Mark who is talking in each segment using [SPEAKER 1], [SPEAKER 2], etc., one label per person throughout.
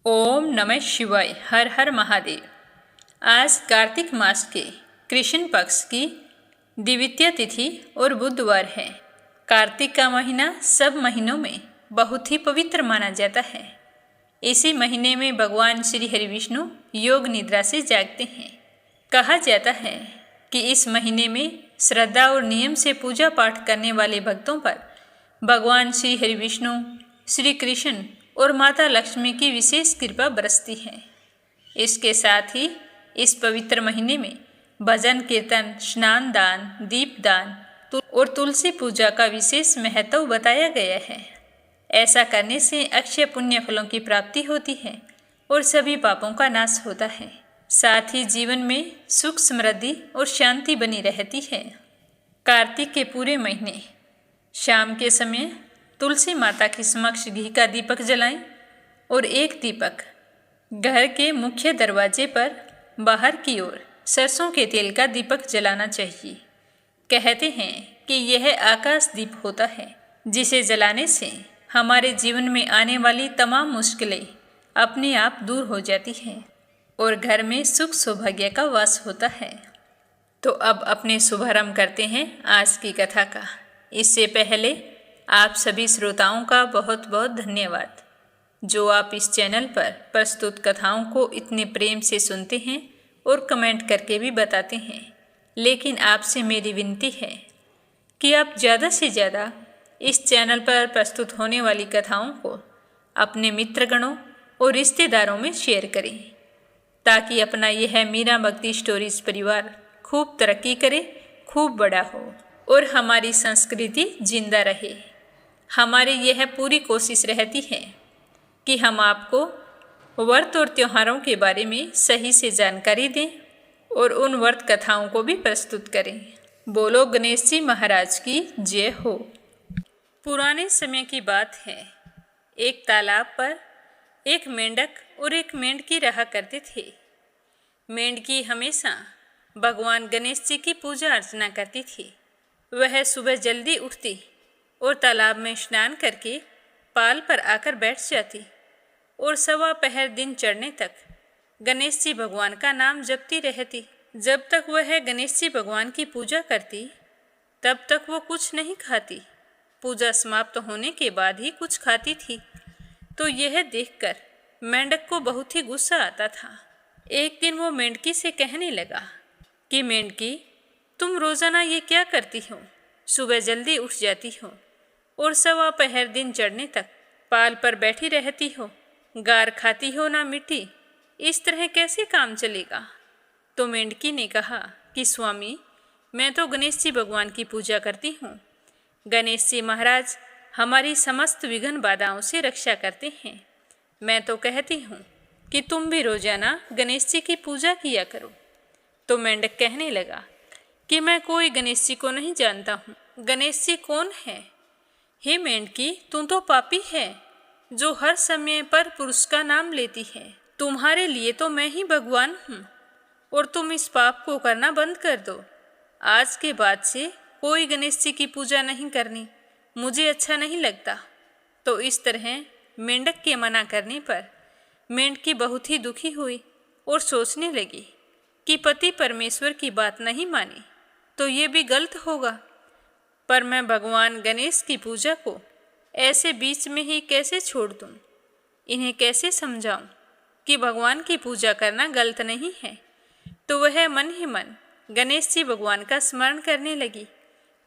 [SPEAKER 1] ओम नमः शिवाय। हर हर महादेव। आज कार्तिक मास के कृष्ण पक्ष की द्वितीय तिथि और बुधवार है। कार्तिक का महीना सब महीनों में बहुत ही पवित्र माना जाता है। इसी महीने में भगवान श्री हरि विष्णु योग निद्रा से जागते हैं। कहा जाता है कि इस महीने में श्रद्धा और नियम से पूजा पाठ करने वाले भक्तों पर भगवान श्री हरि विष्णु, श्री कृष्ण और माता लक्ष्मी की विशेष कृपा बरसती है। इसके साथ ही इस पवित्र महीने में भजन कीर्तन, स्नान दान, दीप दान और तुलसी पूजा का विशेष महत्व बताया गया है। ऐसा करने से अक्षय पुण्य फलों की प्राप्ति होती है और सभी पापों का नाश होता है। साथ ही जीवन में सुख, समृद्धि और शांति बनी रहती है। कार्तिक के पूरे महीने शाम के समय तुलसी माता के समक्ष घी का दीपक जलाएं और एक दीपक घर के मुख्य दरवाजे पर बाहर की ओर सरसों के तेल का दीपक जलाना चाहिए। कहते हैं कि यह आकाश दीप होता है, जिसे जलाने से हमारे जीवन में आने वाली तमाम मुश्किलें अपने आप दूर हो जाती हैं और घर में सुख सौभाग्य का वास होता है। तो अब अपने शुभारंभ करते हैं आज की कथा का। इससे पहले आप सभी श्रोताओं का बहुत बहुत धन्यवाद, जो आप इस चैनल पर प्रस्तुत कथाओं को इतने प्रेम से सुनते हैं और कमेंट करके भी बताते हैं। लेकिन आपसे मेरी विनती है कि आप ज़्यादा से ज़्यादा इस चैनल पर प्रस्तुत होने वाली कथाओं को अपने मित्रगणों और रिश्तेदारों में शेयर करें, ताकि अपना यह मीरा भक्ति स्टोरीज परिवार खूब तरक्की करे, खूब बड़ा हो और हमारी संस्कृति जिंदा रहे। हमारी यह पूरी कोशिश रहती है कि हम आपको व्रत और त्योहारों के बारे में सही से जानकारी दें और उन व्रत कथाओं को भी प्रस्तुत करें। बोलो गणेश जी महाराज की जय हो। पुराने समय की बात है। एक तालाब पर एक मेंढक और एक मेंढकी रहा करते थे। मेंढकी हमेशा भगवान गणेश जी की पूजा अर्चना करती थी। वह सुबह जल्दी उठती और तालाब में स्नान करके पाल पर आकर बैठ जाती और सवा पहर दिन चढ़ने तक गणेश जी भगवान का नाम जपती रहती। जब तक वह गणेश जी भगवान की पूजा करती, तब तक वो कुछ नहीं खाती। पूजा समाप्त होने के बाद ही कुछ खाती थी। तो यह देखकर मेंढक को बहुत ही गुस्सा आता था। एक दिन वो मेंढकी से कहने लगा कि मेंढकी, तुम रोजाना ये क्या करती हो? सुबह जल्दी उठ जाती हो और सवा पहर दिन चढ़ने तक पाल पर बैठी रहती हो, गार खाती हो ना मिट्टी। इस तरह कैसे काम चलेगा? तो मेंढकी ने कहा कि स्वामी, मैं तो गणेश जी भगवान की पूजा करती हूँ। गणेश जी महाराज हमारी समस्त विघ्न बाधाओं से रक्षा करते हैं। मैं तो कहती हूँ कि तुम भी रोजाना गणेश जी की पूजा किया करो। तो मेंढक कहने लगा कि मैं कोई गणेश जी को नहीं जानता हूँ। गणेश जी कौन है? हे मेंढकी, तुम तो पापी है, जो हर समय पर पुरुष का नाम लेती है। तुम्हारे लिए तो मैं ही भगवान हूँ और तुम इस पाप को करना बंद कर दो। आज के बाद से कोई गणेश जी की पूजा नहीं करनी, मुझे अच्छा नहीं लगता। तो इस तरह मेंढक के मना करने पर मेंढकी बहुत ही दुखी हुई और सोचने लगी कि पति परमेश्वर की बात नहीं मानी तो ये भी गलत होगा। पर मैं भगवान गणेश की पूजा को ऐसे बीच में ही कैसे छोड़ दूं? इन्हें कैसे समझाऊं कि भगवान की पूजा करना गलत नहीं है? तो वह मन ही मन गणेश जी भगवान का स्मरण करने लगी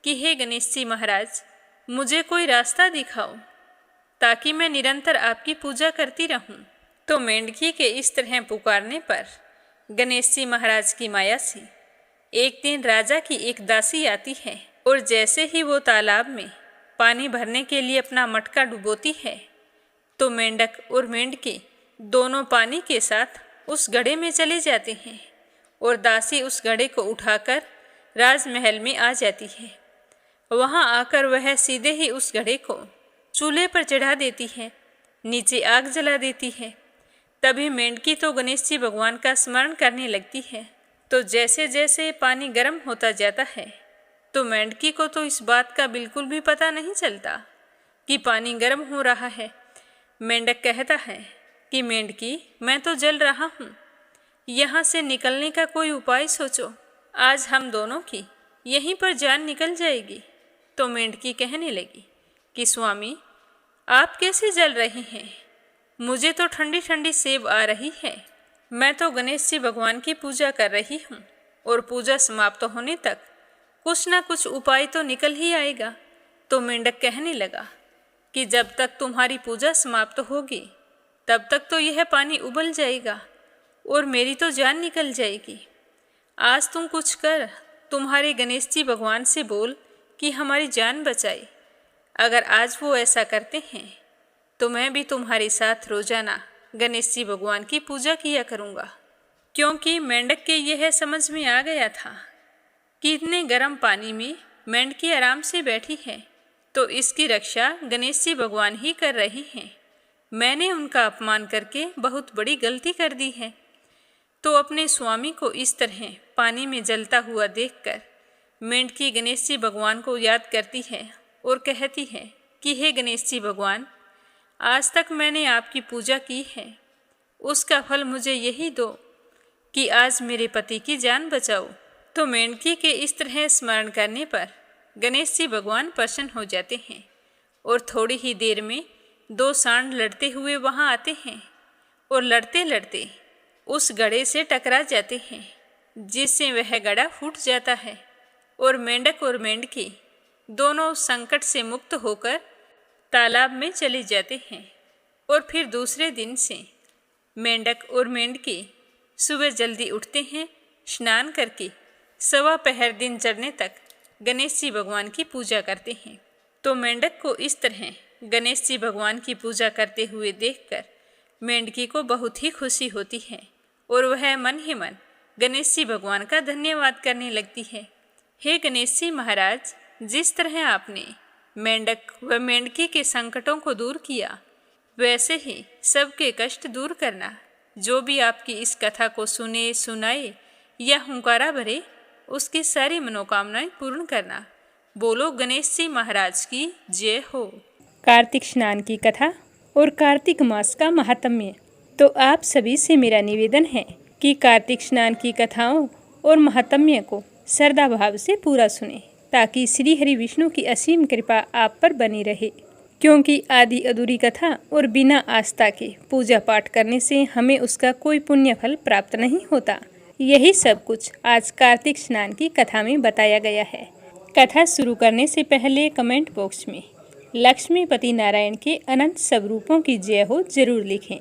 [SPEAKER 1] कि हे गणेश जी महाराज, मुझे कोई रास्ता दिखाओ ताकि मैं निरंतर आपकी पूजा करती रहूं। तो मेंढकी के इस तरह पुकारने पर गणेश जी महाराज की माया से एक दिन राजा की एक दासी आती है और जैसे ही वो तालाब में पानी भरने के लिए अपना मटका डुबोती है, तो मेंढक और मेंढकी दोनों पानी के साथ उस घड़े में चले जाते हैं और दासी उस घड़े को उठाकर राजमहल में आ जाती है। वहां आकर वह सीधे ही उस घड़े को चूल्हे पर चढ़ा देती है, नीचे आग जला देती है। तभी मेंढकी तो गणेश जी भगवान का स्मरण करने लगती है। तो जैसे जैसे पानी गर्म होता जाता है, तो मेंढकी को तो इस बात का बिल्कुल भी पता नहीं चलता कि पानी गर्म हो रहा है। मेंढक कहता है कि मेंढकी, मैं तो जल रहा हूँ, यहाँ से निकलने का कोई उपाय सोचो, आज हम दोनों की यहीं पर जान निकल जाएगी। तो मेंढकी कहने लगी कि स्वामी, आप कैसे जल रहे हैं? मुझे तो ठंडी ठंडी सेब आ रही है। मैं तो गणेश जी भगवान की पूजा कर रही हूँ और पूजा समाप्त होने तक कुछ ना कुछ उपाय तो निकल ही आएगा। तो मेंढक कहने लगा कि जब तक तुम्हारी पूजा समाप्त होगी तब तक तो यह पानी उबल जाएगा और मेरी तो जान निकल जाएगी। आज तुम कुछ कर, तुम्हारे गणेश जी भगवान से बोल कि हमारी जान बचाए। अगर आज वो ऐसा करते हैं तो मैं भी तुम्हारे साथ रोजाना गणेश जी भगवान की पूजा किया करूँगा। क्योंकि मेंढक के यह समझ में आ गया था कि इतने गर्म पानी में मेंढकी आराम से बैठी है तो इसकी रक्षा गणेश जी भगवान ही कर रहे हैं। मैंने उनका अपमान करके बहुत बड़ी गलती कर दी है। तो अपने स्वामी को इस तरह पानी में जलता हुआ देखकर मेंढकी गणेश जी भगवान को याद करती है और कहती है कि हे गणेश जी भगवान, आज तक मैंने आपकी पूजा की है, उसका फल मुझे यही दो कि आज मेरे पति की जान बचाओ। तो मेंढकी के इस तरह स्मरण करने पर गणेश जी भगवान प्रसन्न हो जाते हैं और थोड़ी ही देर में दो सांड लड़ते हुए वहाँ आते हैं और लड़ते लड़ते उस गड्ढे से टकरा जाते हैं, जिससे वह गड्ढा फूट जाता है और मेंढक और मेंढकी दोनों संकट से मुक्त होकर तालाब में चले जाते हैं। और फिर दूसरे दिन से मेंढक और मेंढकी सुबह जल्दी उठते हैं, स्नान करके सवा पहर दिन चढ़ने तक गणेश जी भगवान की पूजा करते हैं। तो मेंढक को इस तरह गणेश जी भगवान की पूजा करते हुए देखकर मेंढकी को बहुत ही खुशी होती है और वह मन ही मन गणेश जी भगवान का धन्यवाद करने लगती है। हे गणेश जी महाराज, जिस तरह आपने मेंढक व मेंढकी के संकटों को दूर किया, वैसे ही सबके कष्ट दूर करना। जो भी आपकी इस कथा को सुने, सुनाए या हुंकारा भरे, उसकी सारी मनोकामनाएं पूर्ण करना। बोलो गणेश जी महाराज की जय हो।
[SPEAKER 2] कार्तिक स्नान की कथा और कार्तिक मास का महात्म्य। तो आप सभी से मेरा निवेदन है कि कार्तिक स्नान की कथाओं और महात्म्य को श्रद्धा भाव से पूरा सुने, ताकि श्री हरि विष्णु की असीम कृपा आप पर बनी रहे। क्योंकि आदि अधूरी कथा और बिना आस्था के पूजा पाठ करने से हमें उसका कोई पुण्य फल प्राप्त नहीं होता। यही सब कुछ आज कार्तिक स्नान की कथा में बताया गया है। कथा शुरू करने से पहले कमेंट बॉक्स में लक्ष्मीपति नारायण के अनंत स्वरूपों की जय हो जरूर लिखें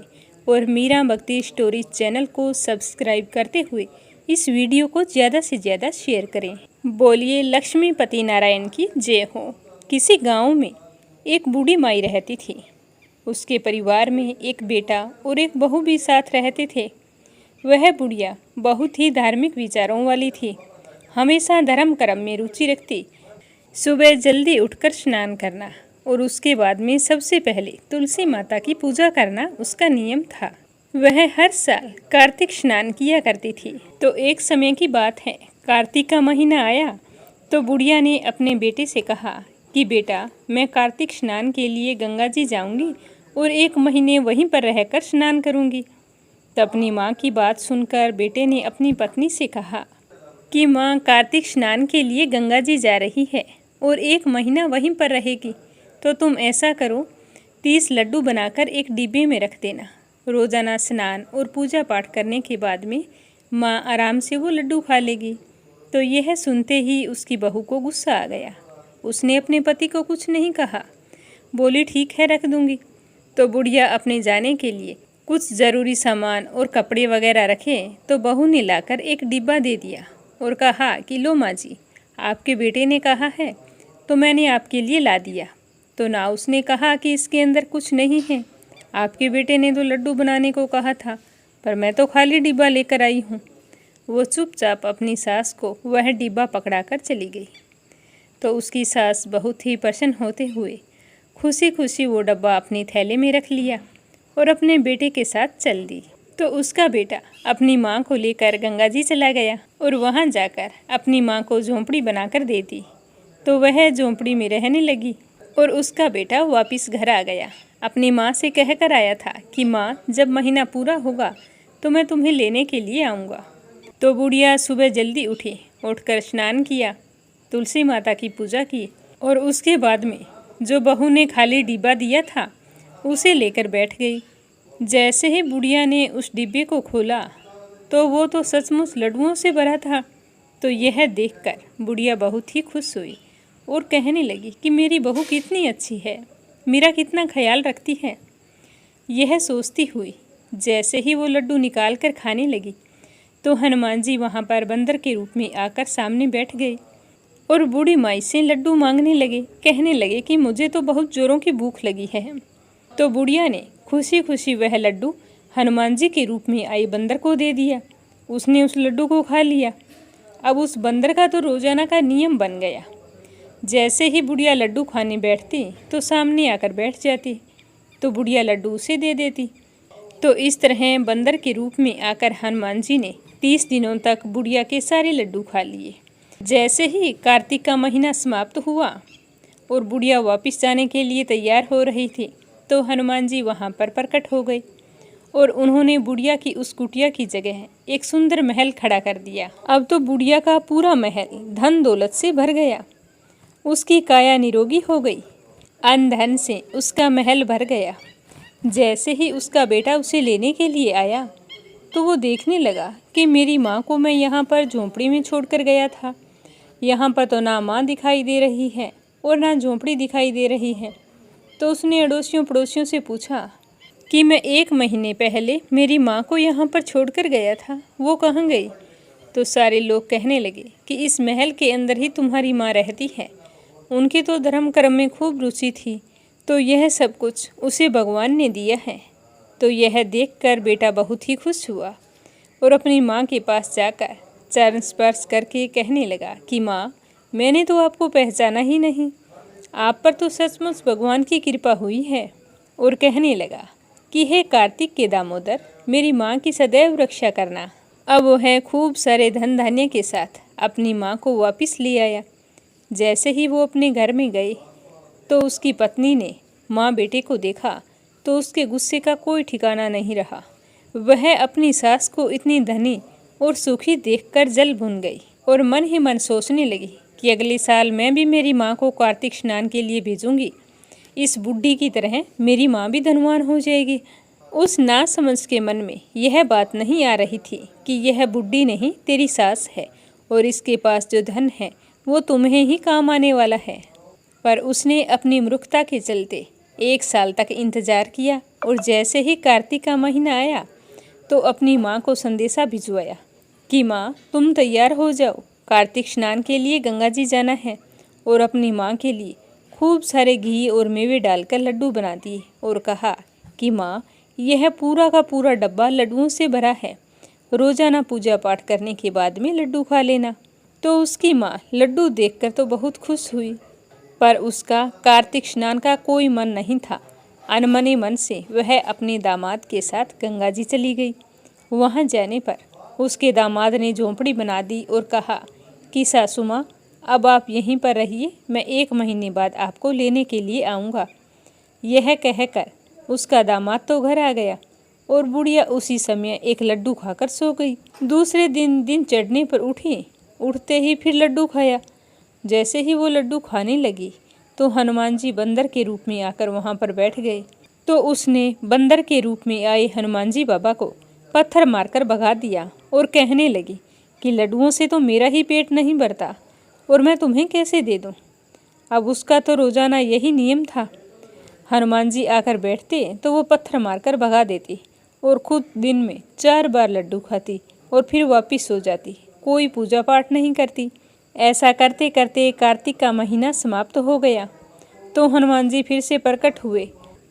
[SPEAKER 2] और मीरा भक्ति स्टोरीज चैनल को सब्सक्राइब करते हुए इस वीडियो को ज़्यादा से ज़्यादा शेयर करें। बोलिए लक्ष्मीपति नारायण की जय हो। किसी गांव में एक बूढ़ी माई रहती थी। उसके परिवार में एक बेटा और एक बहू भी साथ रहते थे। वह बुढ़िया बहुत ही धार्मिक विचारों वाली थी, हमेशा धर्म कर्म में रुचि रखती। सुबह जल्दी उठकर स्नान करना और उसके बाद में सबसे पहले तुलसी माता की पूजा करना उसका नियम था। वह हर साल कार्तिक स्नान किया करती थी। तो एक समय की बात है, कार्तिक का महीना आया तो बुढ़िया ने अपने बेटे से कहा कि बेटा, मैं कार्तिक स्नान के लिए गंगा जी जाऊंगी और 1 महीने वहीं पर रहकर स्नान करूंगी। तो अपनी माँ की बात सुनकर बेटे ने अपनी पत्नी से कहा कि माँ कार्तिक स्नान के लिए गंगा जी जा रही है और 1 महीना वहीं पर रहेगी, तो तुम ऐसा करो 30 लड्डू बनाकर एक डिब्बे में रख देना। रोज़ाना स्नान और पूजा पाठ करने के बाद में माँ आराम से वो लड्डू खा लेगी। तो यह सुनते ही उसकी बहू को गुस्सा आ गया। उसने अपने पति को कुछ नहीं कहा, बोली ठीक है रख दूंगी। तो बुढ़िया अपने जाने के लिए कुछ ज़रूरी सामान और कपड़े वगैरह रखे तो बहू ने लाकर एक डिब्बा दे दिया और कहा कि लो माँ जी, आपके बेटे ने कहा है तो मैंने आपके लिए ला दिया। तो ना उसने कहा कि इसके अंदर कुछ नहीं है, आपके बेटे ने तो लड्डू बनाने को कहा था, पर मैं तो खाली डिब्बा लेकर आई हूँ। वो चुपचाप अपनी सास को वह डिब्बा पकड़ाकर चली गई। तो उसकी सास बहुत ही प्रसन्न होते हुए खुशी खुशी वो डब्बा अपनी थैले में रख लिया और अपने बेटे के साथ चल दी। तो उसका बेटा अपनी माँ को लेकर गंगा जी चला गया और वहाँ जाकर अपनी माँ को झोंपड़ी बनाकर दे दी। तो वह झोंपड़ी में रहने लगी। और उसका बेटा वापस घर आ गया। अपनी माँ से कह कर आया था कि माँ, जब महीना पूरा होगा तो मैं तुम्हें लेने के लिए आऊँगा। तो बुढ़िया सुबह जल्दी उठी, उठकर स्नान किया, तुलसी माता की पूजा की और उसके बाद में जो बहू ने खाली डिब्बा दिया था उसे लेकर बैठ गई। जैसे ही बुढ़िया ने उस डिब्बे को खोला तो वो तो सचमुच लड्डुओं से भरा था। तो यह देखकर बुढ़िया बहुत ही खुश हुई और कहने लगी कि मेरी बहू कितनी अच्छी है, मेरा कितना ख्याल रखती है। यह सोचती हुई जैसे ही वो लड्डू निकाल कर खाने लगी तो हनुमान जी वहाँ पर बंदर के रूप में आकर सामने बैठ गए और बूढ़ी माई से लड्डू मांगने लगे। कहने लगे कि मुझे तो बहुत जोरों की भूख लगी है। तो बुढ़िया ने खुशी खुशी वह लड्डू हनुमान जी के रूप में आए बंदर को दे दिया। उसने उस लड्डू को खा लिया। अब उस बंदर का तो रोजाना का नियम बन गया, जैसे ही बुढ़िया लड्डू खाने बैठती तो सामने आकर बैठ जाती, तो बुढ़िया लड्डू उसे दे देती। तो इस तरह बंदर के रूप में आकर हनुमान जी ने 30 दिनों तक बुढ़िया के सारे लड्डू खा लिए। जैसे ही कार्तिक का महीना समाप्त हुआ और बुढ़िया वापस जाने के लिए तैयार हो रही थी तो हनुमान जी वहाँ पर प्रकट हो गए और उन्होंने बुढ़िया की उस कुटिया की जगह एक सुंदर महल खड़ा कर दिया। अब तो बुढ़िया का पूरा महल धन दौलत से भर गया, उसकी काया निरोगी हो गई, अन्न धन से उसका महल भर गया। जैसे ही उसका बेटा उसे लेने के लिए आया तो वो देखने लगा कि मेरी माँ को मैं यहाँ पर झोंपड़ी में छोड़कर गया था, यहाँ पर तो ना माँ दिखाई दे रही है और ना झोंपड़ी दिखाई दे रही है। तो उसने अड़ोसियों पड़ोसियों से पूछा कि मैं 1 महीने पहले मेरी माँ को यहाँ पर छोड़कर गया था, वो कहाँ गई? तो सारे लोग कहने लगे कि इस महल के अंदर ही तुम्हारी माँ रहती है, उनकी तो धर्म कर्म में खूब रुचि थी, तो यह सब कुछ उसे भगवान ने दिया है। तो यह देखकर बेटा बहुत ही खुश हुआ और अपनी माँ के पास जाकर चरण स्पर्श करके कहने लगा कि माँ, मैंने तो आपको पहचाना ही नहीं, आप पर तो सचमुच भगवान की कृपा हुई है। और कहने लगा कि हे कार्तिक के दामोदर, मेरी माँ की सदैव रक्षा करना। अब वह खूब सारे धन धान्य के साथ अपनी माँ को वापस ले आया। जैसे ही वो अपने घर में गए तो उसकी पत्नी ने माँ बेटे को देखा तो उसके गुस्से का कोई ठिकाना नहीं रहा। वह अपनी सास को इतनी धनी और सुखी देखकर जल भुन गई और मन ही मन सोचने लगी कि अगले साल मैं भी मेरी माँ को कार्तिक स्नान के लिए भेजूंगी। इस बुढ़ी की तरह मेरी माँ भी धनवान हो जाएगी। उस नासमझ के मन में यह बात नहीं आ रही थी कि यह बुढ़ी नहीं तेरी सास है और इसके पास जो धन है वो तुम्हें ही काम आने वाला है। पर उसने अपनी मूर्खता के चलते 1 साल तक इंतजार किया और जैसे ही कार्तिक का महीना आया तो अपनी माँ को संदेशा भिजवाया कि माँ, तुम तैयार हो जाओ, कार्तिक स्नान के लिए गंगा जी जाना है। और अपनी माँ के लिए खूब सारे घी और मेवे डालकर लड्डू बना दिए और कहा कि माँ, यह पूरा का पूरा डब्बा लड्डुओं से भरा है, रोजाना पूजा पाठ करने के बाद में लड्डू खा लेना। तो उसकी माँ लड्डू देखकर तो बहुत खुश हुई, पर उसका कार्तिक स्नान का कोई मन नहीं था। अनमने मन से वह अपने दामाद के साथ गंगा जी चली गई। वहाँ जाने पर उसके दामाद ने झोंपड़ी बना दी और कहा कि सासू माँ, अब आप यहीं पर रहिए, मैं 1 महीने बाद आपको लेने के लिए आऊँगा। यह कहकर उसका दामाद तो घर आ गया और बुढ़िया उसी समय एक लड्डू खाकर सो गई। दूसरे दिन चढ़ने पर उठी, उठते ही फिर लड्डू खाया। जैसे ही वो लड्डू खाने लगी तो हनुमान जी बंदर के रूप में आकर वहाँ पर बैठ गए। तो उसने बंदर के रूप में आए हनुमान जी बाबा को पत्थर मारकर भगा दिया और कहने लगी कि लड्डुओं से तो मेरा ही पेट नहीं भरता और मैं तुम्हें कैसे दे दूँ। अब उसका तो रोजाना यही नियम था, हनुमान जी आकर बैठते तो वो पत्थर मारकर भगा देती और खुद दिन में 4 बार लड्डू खाती और फिर वापस सो जाती, कोई पूजा पाठ नहीं करती। ऐसा करते करते कार्तिक का महीना समाप्त हो गया तो हनुमान जी फिर से प्रकट हुए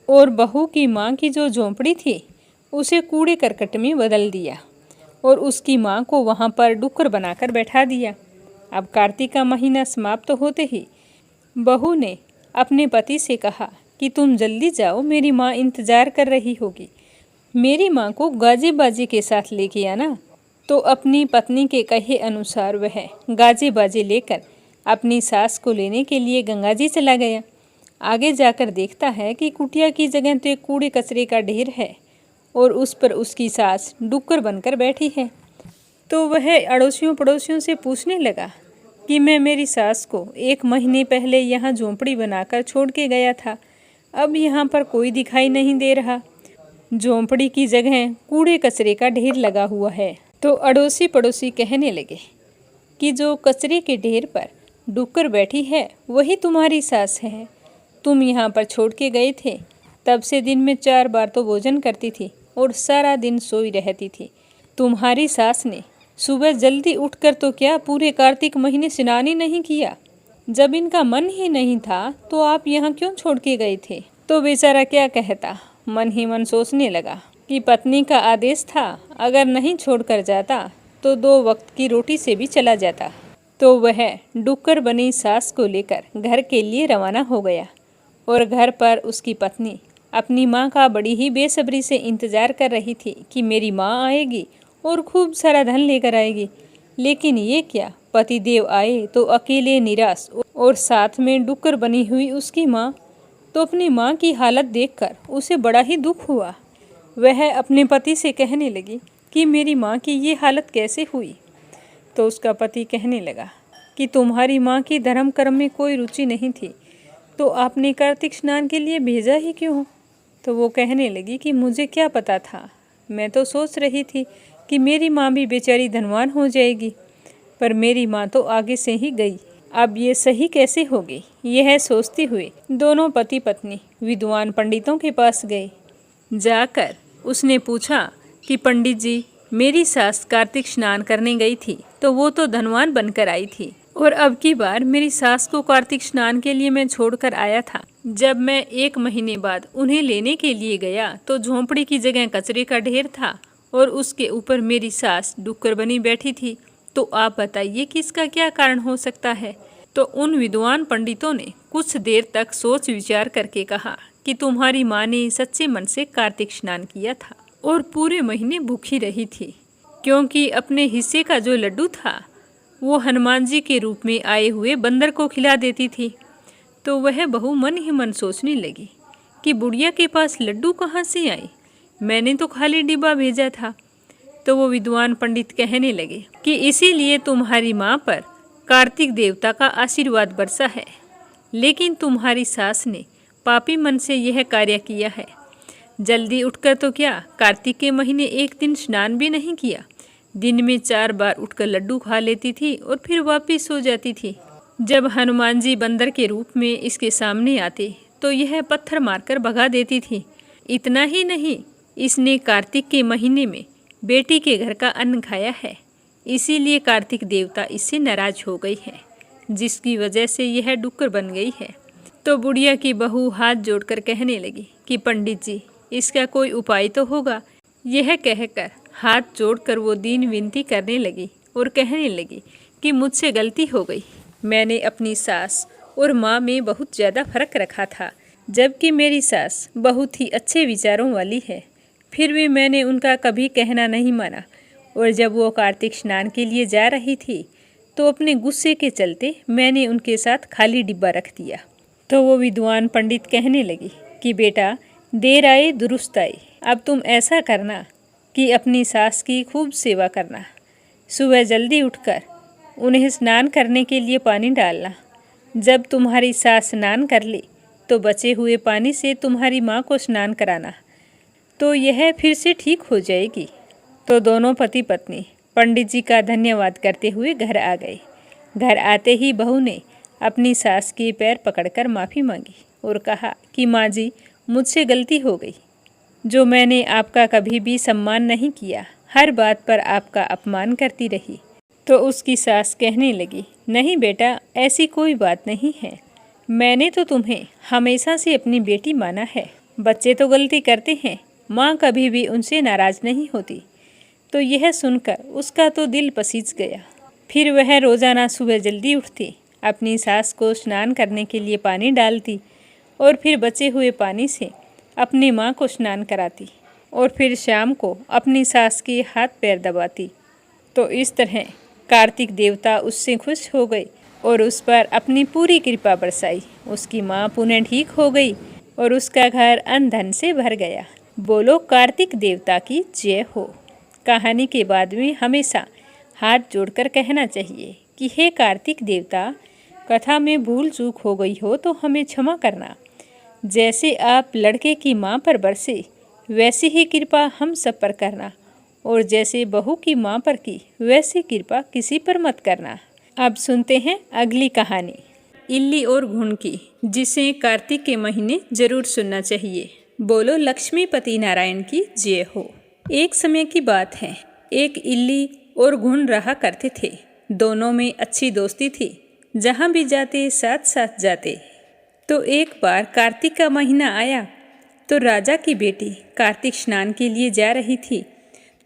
[SPEAKER 2] और बहू की माँ की जो झोंपड़ी थी उसे कूड़े करकट में बदल दिया और उसकी माँ को वहाँ पर डुक्कर बनाकर बैठा दिया। अब कार्तिक का महीना समाप्त होते ही बहू ने अपने पति से कहा कि तुम जल्दी जाओ, मेरी माँ इंतजार कर रही होगी, मेरी माँ को गाजे बाजे के साथ लेके आना। तो अपनी पत्नी के कहे अनुसार वह गाजे बाजे लेकर अपनी सास को लेने के लिए गंगा जी चला गया। आगे जाकर देखता है कि कुटिया की जगह तो एक कूड़े कचरे का ढेर है और उस पर उसकी सास डुक्कर बनकर बैठी है। तो वह अड़ोसियों पड़ोसियों से पूछने लगा कि मैं मेरी सास को 1 महीने पहले यहाँ झोंपड़ी बनाकर छोड़ के गया था, अब यहाँ पर कोई दिखाई नहीं दे रहा। झोंपड़ी की जगह कूड़े कचरे का ढेर लगा हुआ है। तो अड़ोसी पड़ोसी कहने लगे कि जो कचरे के ढेर पर डुक्कर बैठी है वही तुम्हारी सास है। तुम यहाँ पर छोड़ के गए थे, तब से दिन में 4 बार तो भोजन करती थी और सारा दिन सोई रहती थी। तुम्हारी सास ने सुबह जल्दी उठकर तो क्या पूरे कार्तिक महीने स्नान ही नहीं किया। जब इनका मन ही नहीं था तो आप यहाँ क्यों छोड़ के गए थे। तो बेचारा क्या कहता, मन ही मन सोचने लगा कि पत्नी का आदेश था, अगर नहीं छोड़कर जाता तो 2 वक्त की रोटी से भी चला जाता। तो वह डुक्कर बनी सास को लेकर घर के लिए रवाना हो गया और घर पर उसकी पत्नी अपनी माँ का बड़ी ही बेसब्री से इंतजार कर रही थी कि मेरी माँ आएगी और खूब सारा धन लेकर आएगी। लेकिन ये क्या, पतिदेव आए तो अकेले निराश और साथ में डुक्कर बनी हुई उसकी माँ। तो अपनी माँ की हालत देखकर उसे बड़ा ही दुख हुआ। वह अपने पति से कहने लगी कि मेरी माँ की ये हालत कैसे हुई। तो उसका पति कहने लगा कि तुम्हारी माँ की धर्म कर्म में कोई रुचि नहीं थी, तो आपने कार्तिक स्नान के लिए भेजा ही क्यों। तो वो कहने लगी कि मुझे क्या पता था, मैं तो सोच रही थी कि मेरी माँ भी बेचारी धनवान हो जाएगी, पर मेरी माँ तो आगे से ही गई, अब ये सही कैसे होगी। यह सोचते हुए दोनों पति पत्नी विद्वान पंडितों के पास गए। जाकर उसने पूछा कि पंडित जी, मेरी सास कार्तिक स्नान करने गई थी तो वो तो धनवान बनकर आई थी, और अब की बार मेरी सास को कार्तिक स्नान के लिए मैं छोड़कर आया था। जब मैं 1 महीने बाद उन्हें लेने के लिए गया तो झोंपड़ी की जगह कचरे का ढेर था और उसके ऊपर मेरी सास डुक्कर बनी बैठी थी। तो आप बताइए कि इसका क्या कारण हो सकता है। तो उन विद्वान पंडितों ने कुछ देर तक सोच विचार करके कहा कि तुम्हारी माँ ने सच्चे मन से कार्तिक स्नान किया था और पूरे महीने भूखी रही थी, क्योंकि अपने हिस्से का जो लड्डू था वो हनुमान जी के रूप में आए हुए बंदर को खिला देती थी। तो वह बहू मन ही मन सोचने लगी कि बुढ़िया के पास लड्डू कहाँ से आए, मैंने तो खाली डिब्बा भेजा था। तो वो विद्वान पंडित कहने लगे कि इसीलिए तुम्हारी माँ पर कार्तिक देवता का आशीर्वाद बरसा है, लेकिन तुम्हारी सास ने पापी मन से यह कार्य किया है। जल्दी उठकर तो क्या, कार्तिक के महीने 1 दिन स्नान भी नहीं किया, दिन में 4 बार उठकर लड्डू खा लेती थी और फिर वापिस सो जाती थी। जब हनुमान जी बंदर के रूप में इसके सामने आते तो यह पत्थर मारकर भगा देती थी। इतना ही नहीं, इसने कार्तिक के महीने में बेटी के घर का अन्न खाया है, इसीलिए कार्तिक देवता इससे नाराज हो गई है, जिसकी वजह से यह डुक्कर बन गई है। तो बुढ़िया की बहू हाथ जोड़कर कहने लगी कि पंडित जी, इसका कोई उपाय तो होगा। यह कहकर हाथ जोड़कर वो दीन विनती करने लगी और कहने लगी कि मुझसे गलती हो गई, मैंने अपनी सास और माँ में बहुत ज़्यादा फर्क रखा था, जबकि मेरी सास बहुत ही अच्छे विचारों वाली है, फिर भी मैंने उनका कभी कहना नहीं माना। और जब वो कार्तिक स्नान के लिए जा रही थी तो अपने गुस्से के चलते मैंने उनके साथ खाली डिब्बा रख दिया। तो वो विद्वान पंडित कहने लगी कि बेटा, देर आए दुरुस्त आए, अब तुम ऐसा करना कि अपनी सास की खूब सेवा करना। सुबह जल्दी उठकर उन्हें स्नान करने के लिए पानी डालना। जब तुम्हारी सास स्नान कर ले तो बचे हुए पानी से तुम्हारी माँ को स्नान कराना, तो यह फिर से ठीक हो जाएगी। तो दोनों पति पत्नी पंडित जी का धन्यवाद करते हुए घर आ गए। घर आते ही बहू ने अपनी सास के पैर पकड़कर माफ़ी मांगी और कहा कि माँ जी, मुझसे गलती हो गई, जो मैंने आपका कभी भी सम्मान नहीं किया, हर बात पर आपका अपमान करती रही। तो उसकी सास कहने लगी, नहीं बेटा, ऐसी कोई बात नहीं है, मैंने तो तुम्हें हमेशा से अपनी बेटी माना है। बच्चे तो गलती करते हैं, माँ कभी भी उनसे नाराज़ नहीं होती। तो यह सुनकर उसका तो दिल पसीज गया। फिर वह रोज़ाना सुबह जल्दी उठती, अपनी सास को स्नान करने के लिए पानी डालती और फिर बचे हुए पानी से अपनी माँ को स्नान कराती और फिर शाम को अपनी सास के हाथ पैर दबाती। तो इस तरह कार्तिक देवता उससे खुश हो गए और उस पर अपनी पूरी कृपा बरसाई। उसकी माँ पुनः ठीक हो गई और उसका घर अन्न धन से भर गया। बोलो कार्तिक देवता की जय हो। कहानी के बाद में हमेशा हाथ जोड़कर कहना चाहिए कि हे कार्तिक देवता, कथा में भूल चूक हो गई हो तो हमें क्षमा करना। जैसे आप लड़के की माँ पर बरसे वैसी ही कृपा हम सब पर करना, और जैसे बहू की माँ पर की वैसी कृपा किसी पर मत करना। अब सुनते हैं अगली कहानी, इल्ली और घुन की, जिसे कार्तिक के महीने जरूर सुनना चाहिए। बोलो लक्ष्मीपति नारायण की जय हो। एक समय की बात है, एक इल्ली और घुन रहा करते थे। दोनों में अच्छी दोस्ती थी, जहाँ भी जाते साथ साथ जाते। तो एक बार कार्तिक का महीना आया तो राजा की बेटी कार्तिक स्नान के लिए जा रही थी।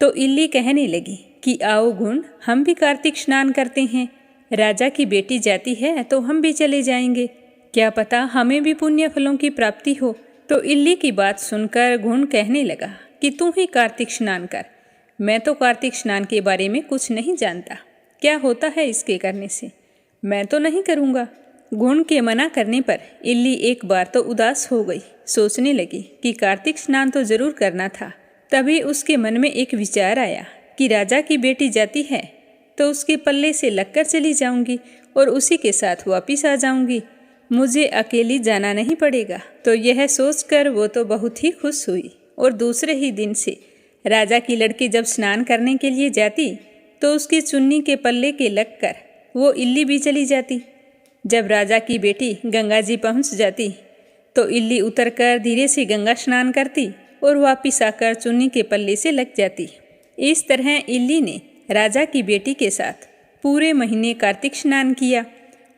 [SPEAKER 2] तो इल्ली कहने लगी कि आओ घुन, हम भी कार्तिक स्नान करते हैं। राजा की बेटी जाती है तो हम भी चले जाएंगे, क्या पता हमें भी पुण्य फलों की प्राप्ति हो। तो इल्ली की बात सुनकर घुन कहने लगा कि तू ही कार्तिक स्नान कर, मैं तो कार्तिक स्नान के बारे में कुछ नहीं जानता, क्या होता है इसके करने से, मैं तो नहीं करूँगा। घुन के मना करने पर इल्ली एक बार तो उदास हो गई। सोचने लगी कि कार्तिक स्नान तो जरूर करना था। तभी उसके मन में एक विचार आया कि राजा की बेटी जाती है तो उसके पल्ले से लगकर चली जाऊंगी और उसी के साथ वापिस आ जाऊंगी, मुझे अकेली जाना नहीं पड़ेगा। तो यह सोचकर वो तो बहुत ही खुश हुई और दूसरे ही दिन से राजा की लड़की जब स्नान करने के लिए जाती तो उसकी चुन्नी के पल्ले के लगकर वो इल्ली भी चली जाती। जब राजा की बेटी गंगा जी पहुंच जाती तो इल्ली उतरकर धीरे से गंगा स्नान करती और वापिस आकर चुन्नी के पल्ले से लग जाती। इस तरह इल्ली ने राजा की बेटी के साथ पूरे महीने कार्तिक स्नान किया।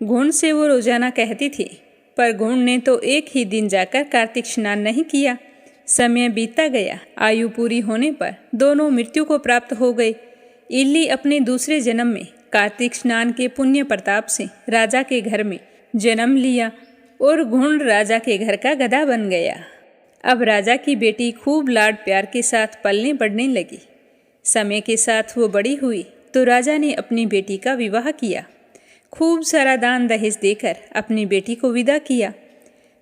[SPEAKER 2] घुन से वो रोजाना कहती थी, पर घुन ने तो एक ही दिन जाकर कार्तिक स्नान नहीं किया। समय बीतता गया। आयु पूरी होने पर दोनों मृत्यु को प्राप्त हो गए। इल्ली अपने दूसरे जन्म में कार्तिक स्नान के पुण्य प्रताप से राजा के घर में जन्म लिया और घुन राजा के घर का गधा बन गया। अब राजा की बेटी खूब लाड प्यार के साथ पलने बढ़ने लगी। समय के साथ वो बड़ी हुई तो राजा ने अपनी बेटी का विवाह किया। खूब सारा दान दहेज देकर अपनी बेटी को विदा किया।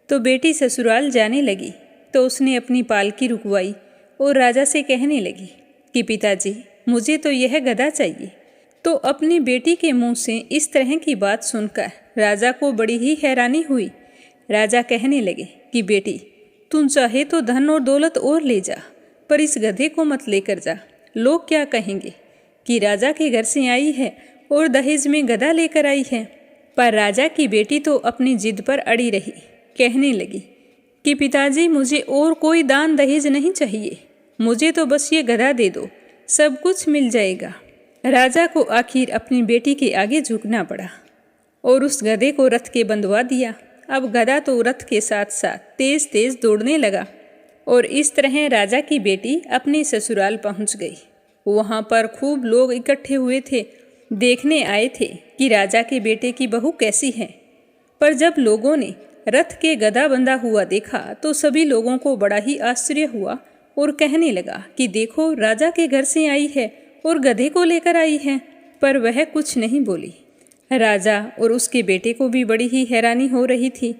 [SPEAKER 2] तो बेटी ससुराल जाने लगी तो उसने अपनी पालकी रुकवाई और राजा से कहने लगी कि पिताजी, मुझे तो यह गधा चाहिए। तो अपनी बेटी के मुंह से इस तरह की बात सुनकर राजा को बड़ी ही हैरानी हुई। राजा कहने लगे कि बेटी, तुम चाहे तो धन और दौलत और ले जा, पर इस गधे को मत लेकर जा। लोग क्या कहेंगे कि राजा के घर से आई है और दहेज में गधा लेकर आई है। पर राजा की बेटी तो अपनी जिद पर अड़ी रही। कहने लगी कि पिताजी, मुझे और कोई दान दहेज नहीं चाहिए, मुझे तो बस ये गधा दे दो, सब कुछ मिल जाएगा। राजा को आखिर अपनी बेटी के आगे झुकना पड़ा और उस गधे को रथ के बंधवा दिया। अब गधा तो रथ के साथ साथ तेज तेज दौड़ने लगा और इस तरह राजा की बेटी अपने ससुराल पहुंच गई। वहां पर खूब लोग इकट्ठे हुए थे, देखने आए थे कि राजा के बेटे की बहू कैसी है। पर जब लोगों ने रथ के गधा बंधा हुआ देखा तो सभी लोगों को बड़ा ही आश्चर्य हुआ और कहने लगा कि देखो, राजा के घर से आई है और गधे को लेकर आई है। पर वह कुछ नहीं बोली। राजा और उसके बेटे को भी बड़ी ही हैरानी हो रही थी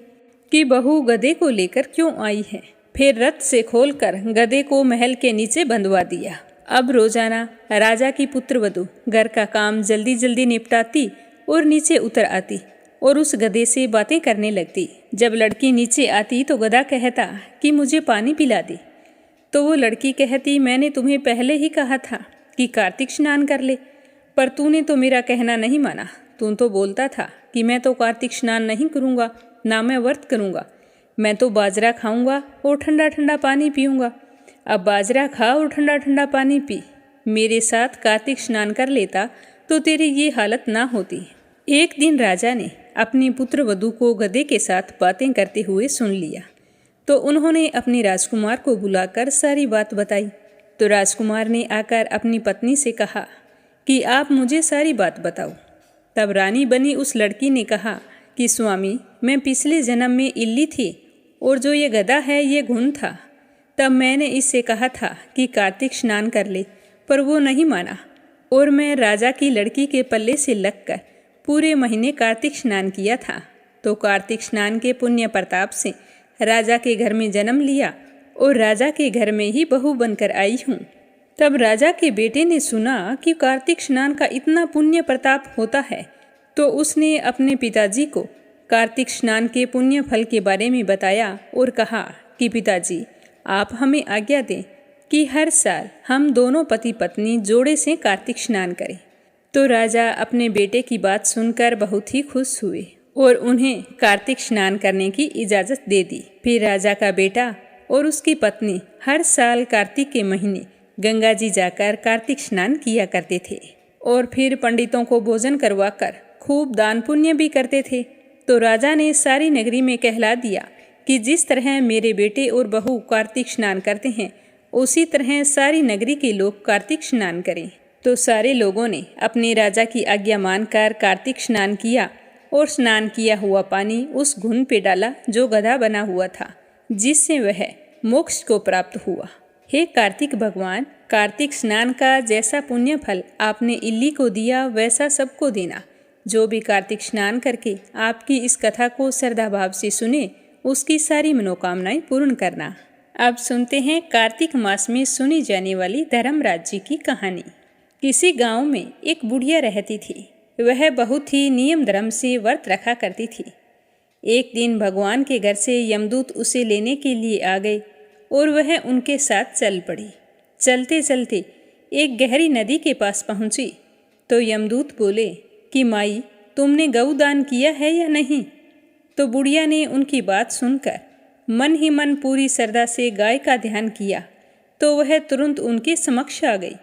[SPEAKER 2] कि बहू गधे को लेकर क्यों आई है। फिर रथ से खोलकर गधे को महल के नीचे बंधवा दिया। अब रोजाना राजा की पुत्रवधू घर का काम जल्दी जल्दी निपटाती और नीचे उतर आती और उस गधे से बातें करने लगती। जब लड़की नीचे आती तो गधा कहता कि मुझे पानी पिला दे। तो वो लड़की कहती, मैंने तुम्हें पहले ही कहा था कि कार्तिक स्नान कर ले, पर तूने तो मेरा कहना नहीं माना। तू तो बोलता था कि मैं तो कार्तिक स्नान नहीं करूँगा, ना मैं व्रत करूँगा, मैं तो बाजरा खाऊंगा और ठंडा ठंडा पानी पीऊँगा। अब बाजरा खा और ठंडा ठंडा पानी पी। मेरे साथ कार्तिक स्नान कर लेता तो तेरी ये हालत ना होती। एक दिन राजा ने अपनी पुत्रवधू को गधे के साथ बातें करते हुए सुन लिया। तो उन्होंने अपने राजकुमार को बुलाकर सारी बात बताई। तो राजकुमार ने आकर अपनी पत्नी से कहा कि आप मुझे सारी बात बताओ। तब रानी बनी उस लड़की ने कहा कि स्वामी, मैं पिछले जन्म में इल्ली थी और जो ये गधा है ये घुन था। तब मैंने इससे कहा था कि कार्तिक स्नान कर ले, पर वो नहीं माना और मैं राजा की लड़की के पल्ले से लगकर पूरे महीने कार्तिक स्नान किया था, तो कार्तिक स्नान के पुण्य प्रताप से राजा के घर में जन्म लिया और राजा के घर में ही बहू बनकर आई हूँ। तब राजा के बेटे ने सुना कि कार्तिक स्नान का इतना पुण्य प्रताप होता है, तो उसने अपने पिताजी को कार्तिक स्नान के पुण्य फल के बारे में बताया और कहा कि पिताजी, आप हमें आज्ञा दें कि हर साल हम दोनों पति पत्नी जोड़े से कार्तिक स्नान करें। तो राजा अपने बेटे की बात सुनकर बहुत ही खुश हुए और उन्हें कार्तिक स्नान करने की इजाज़त दे दी। फिर राजा का बेटा और उसकी पत्नी हर साल कार्तिक के महीने गंगा जी जाकर कार्तिक स्नान किया करते थे और फिर पंडितों को भोजन करवाकर खूब दान पुण्य भी करते थे। तो राजा ने सारी नगरी में कहला दिया कि जिस तरह मेरे बेटे और बहू कार्तिक स्नान करते हैं, उसी तरह सारी नगरी के लोग कार्तिक स्नान करें। तो सारे लोगों ने अपने राजा की आज्ञा मानकर कार्तिक स्नान किया और स्नान किया हुआ पानी उस घुन पे डाला जो गधा बना हुआ था, जिससे वह मोक्ष को प्राप्त हुआ। हे कार्तिक भगवान, कार्तिक स्नान का जैसा पुण्य फल आपने इल्ली को दिया, वैसा सबको देना। जो भी कार्तिक स्नान करके आपकी इस कथा को श्रद्धा भाव से सुने, उसकी सारी मनोकामनाएं पूर्ण करना। अब सुनते हैं कार्तिक मास में सुनी जाने वाली धर्मराज जी की कहानी। किसी गांव में एक बुढ़िया रहती थी। वह बहुत ही नियम धर्म से व्रत रखा करती थी। एक दिन भगवान के घर से यमदूत उसे लेने के लिए आ गए और वह उनके साथ चल पड़ी। चलते चलते एक गहरी नदी के पास पहुंची तो यमदूत बोले कि माई, तुमने गौदान किया है या नहीं? तो बुढ़िया ने उनकी बात सुनकर मन ही मन पूरी श्रद्धा से गाय का ध्यान किया तो वह तुरंत उनके समक्ष आ गई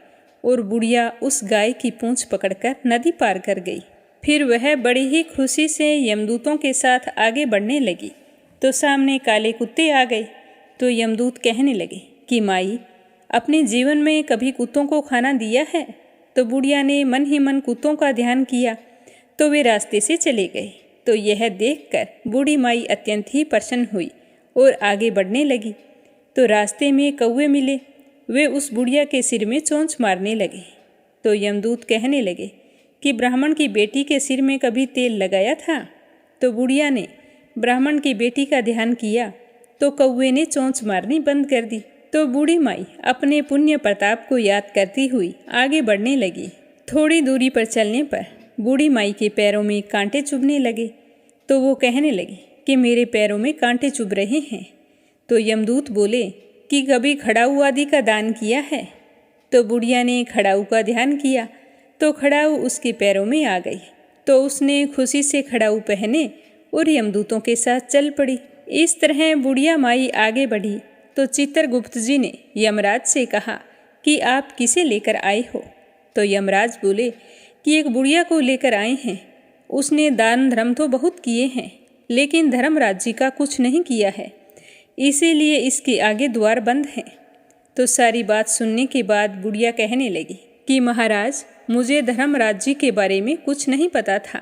[SPEAKER 2] और बुढ़िया उस गाय की पूंछ पकड़कर नदी पार कर गई। फिर वह बड़ी ही खुशी से यमदूतों के साथ आगे बढ़ने लगी तो सामने काले कुत्ते आ गए। तो यमदूत कहने लगे कि माई, अपने जीवन में कभी कुत्तों को खाना दिया है? तो बुढ़िया ने मन ही मन कुत्तों का ध्यान किया तो वे रास्ते से चले गए। तो यह देखकर बूढ़ी माई अत्यंत ही प्रसन्न हुई और आगे बढ़ने लगी। तो रास्ते में कौवे मिले, वे उस बुढ़िया के सिर में चोंच मारने लगे। तो यमदूत कहने लगे कि ब्राह्मण की बेटी के सिर में कभी तेल लगाया था? तो बुढ़िया ने ब्राह्मण की बेटी का ध्यान किया तो कौवे ने चोंच मारनी बंद कर दी। तो बूढ़ी माई अपने पुण्य प्रताप को याद करती हुई आगे बढ़ने लगी। थोड़ी दूरी पर चलने पर बूढ़ी माई के पैरों में कांटे चुभने लगे तो वो कहने लगी कि मेरे पैरों में कांटे चुभ रहे हैं। तो यमदूत बोले कि कभी खड़ाऊ आदि का दान किया है? तो बुढ़िया ने खड़ाऊ का ध्यान किया तो खड़ाऊ उसके पैरों में आ गई। तो उसने खुशी से खड़ाऊ पहने और यमदूतों के साथ चल पड़ी। इस तरह बुढ़िया माई आगे बढ़ी तो चित्रगुप्त जी ने यमराज से कहा कि आप किसे लेकर आए हो? तो यमराज बोले कि एक बुढ़िया को लेकर आए हैं। उसने दान धर्म तो बहुत किए हैं, लेकिन धर्मराज जी का कुछ नहीं किया है, इसीलिए इसके आगे द्वार बंद हैं। तो सारी बात सुनने के बाद बुढ़िया कहने लगी कि महाराज, मुझे धर्मराज जी के बारे में कुछ नहीं पता था।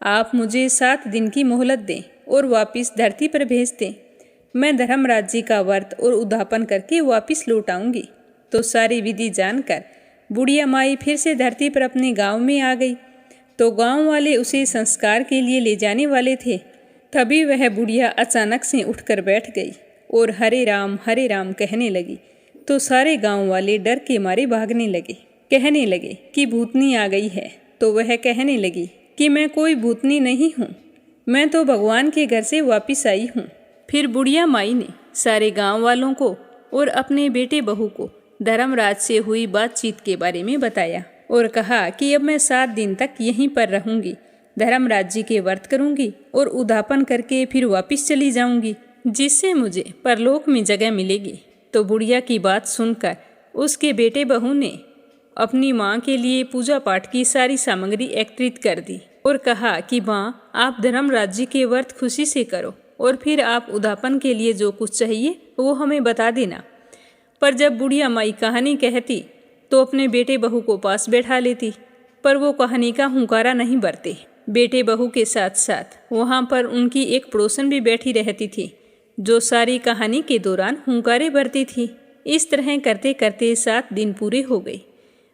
[SPEAKER 2] आप मुझे 7 दिन की मोहलत दें और वापस धरती पर भेज दें। मैं धर्मराज जी का व्रत और उद्यापन करके वापस लौट आऊँगी। तो सारी विधि जानकर बुढ़िया माई फिर से धरती पर अपने गांव में आ गई। तो गांव वाले उसे संस्कार के लिए ले जाने वाले थे। तभी वह बुढ़िया अचानक से उठकर बैठ गई और हरे राम कहने लगी। तो सारे गांव वाले डर के मारे भागने लगे, कहने लगे कि भूतनी आ गई है। तो वह कहने लगी कि मैं कोई भूतनी नहीं हूँ, मैं तो भगवान के घर से वापस आई हूँ। फिर बुढ़िया माई ने सारे गांव वालों को और अपने बेटे बहू को धर्मराज से हुई बातचीत के बारे में बताया और कहा कि अब मैं 7 दिन तक यहीं पर रहूंगी, धर्मराज जी के व्रत करूंगी और उद्यापन करके फिर वापस चली जाऊंगी, जिससे मुझे परलोक में जगह मिलेगी। तो बुढ़िया की बात सुनकर उसके बेटे बहू ने अपनी माँ के लिए पूजा पाठ की सारी सामग्री एकत्रित कर दी और कहा कि माँ, आप धर्मराज जी के व्रत खुशी से करो और फिर आप उद्यापन के लिए जो कुछ चाहिए वो हमें बता देना। पर जब बुढ़िया माई कहानी कहती तो अपने बेटे बहू को पास बैठा लेती, पर वो कहानी का हुंकारा नहीं भरते। बेटे बहू के साथ साथ वहाँ पर उनकी एक पड़ोसन भी बैठी रहती थी, जो सारी कहानी के दौरान हुंकारे भरती थी। इस तरह करते करते 7 दिन पूरे हो गए।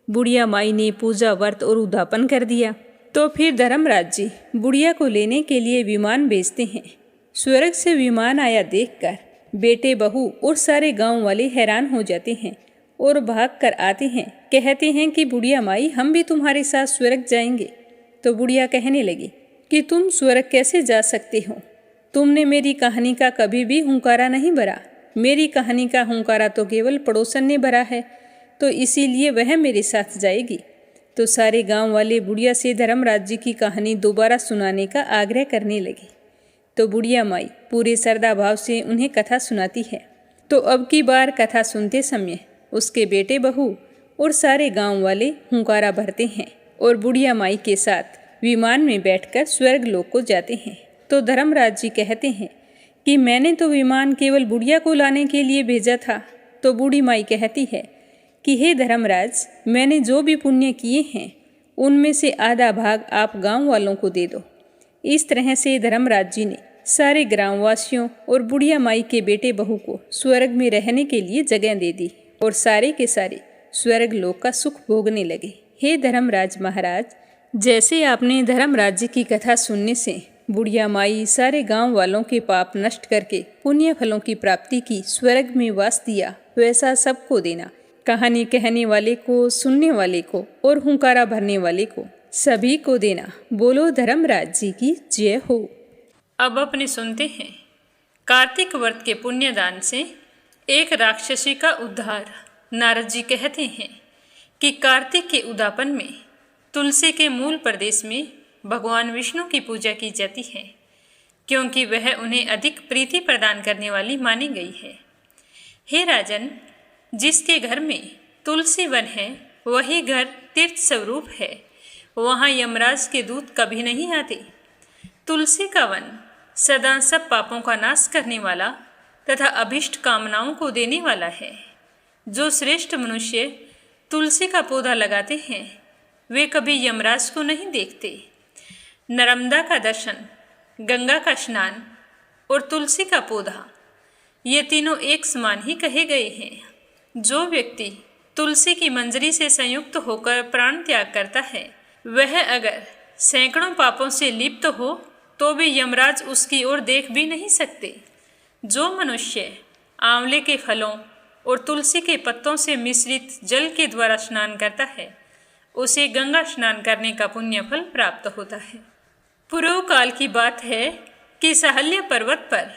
[SPEAKER 2] बुढ़िया माई ने पूजा व्रत और उद्यापन कर दिया। तो फिर धर्मराज जी बुढ़िया को लेने के लिए विमान भेजते हैं। स्वर्ग से विमान आया देखकर बेटे बहू और सारे गांव वाले हैरान हो जाते हैं और भाग कर आते हैं। कहते हैं कि बुढ़िया माई, हम भी तुम्हारे साथ स्वर्ग जाएंगे। तो बुढ़िया कहने लगी कि तुम स्वर्ग कैसे जा सकते हो? तुमने मेरी कहानी का कभी भी हुंकारा नहीं भरा। मेरी कहानी का हुंकारा तो केवल पड़ोसन ने भरा है, तो इसीलिए वह मेरे साथ जाएगी। तो सारे गांव वाले बुढ़िया से धर्मराज जी की कहानी दोबारा सुनाने का आग्रह करने लगे। तो बुढ़िया माई पूरे श्रद्धा भाव से उन्हें कथा सुनाती है। तो अब की बार कथा सुनते समय उसके बेटे बहू और सारे गांव वाले हुंकारा भरते हैं और बुढ़िया माई के साथ विमान में बैठकर स्वर्ग लोक को जाते हैं। तो धर्मराज जी कहते हैं कि मैंने तो विमान केवल बुढ़िया को लाने के लिए भेजा था। तो बूढ़ी माई कहती है कि हे धर्मराज, मैंने जो भी पुण्य किए हैं उनमें से आधा भाग आप गांव वालों को दे दो। इस तरह से धर्मराज जी ने सारे ग्रामवासियों और बुढ़िया माई के बेटे बहू को स्वर्ग में रहने के लिए जगह दे दी और सारे के सारे स्वर्ग लोक का सुख भोगने लगे। हे धर्मराज महाराज, जैसे आपने धर्मराज जी की कथा सुनने से बुढ़िया माई सारे गांव वालों के पाप नष्ट करके पुण्य फलों की प्राप्ति की, स्वर्ग में वास दिया, वैसा सबको देना। कहानी कहने वाले को, सुनने वाले को और हुंकारा भरने वाले को, सभी को देना। बोलो धर्मराज जी की जय हो।
[SPEAKER 1] अब अपने सुनते हैं कार्तिक व्रत के पुण्यदान से एक राक्षसी का उद्धार। नारद जी कहते हैं कि कार्तिक के उदापन में तुलसी के मूल प्रदेश में भगवान विष्णु की पूजा की जाती है, क्योंकि वह उन्हें अधिक प्रीति प्रदान करने वाली मानी गई है। हे राजन, जिसके घर में तुलसी वन है वही घर तीर्थ स्वरूप है। वहाँ यमराज के दूत कभी नहीं आते। तुलसी का वन सदा सब पापों का नाश करने वाला तथा अभिष्ट कामनाओं को देने वाला है। जो श्रेष्ठ मनुष्य तुलसी का पौधा लगाते हैं वे कभी यमराज को नहीं देखते। नर्मदा का दर्शन, गंगा का स्नान और तुलसी का पौधा, ये तीनों एक समान ही कहे गए हैं। जो व्यक्ति तुलसी की मंजरी से संयुक्त होकर प्राण त्याग करता है, वह अगर सैकड़ों पापों से लिप्त हो तो भी यमराज उसकी ओर देख भी नहीं सकते। जो मनुष्य आंवले के फलों और तुलसी के पत्तों से मिश्रित जल के द्वारा स्नान करता है, उसे गंगा स्नान करने का पुण्य फल प्राप्त होता है। पूर्व काल की बात है कि साहल्य पर्वत पर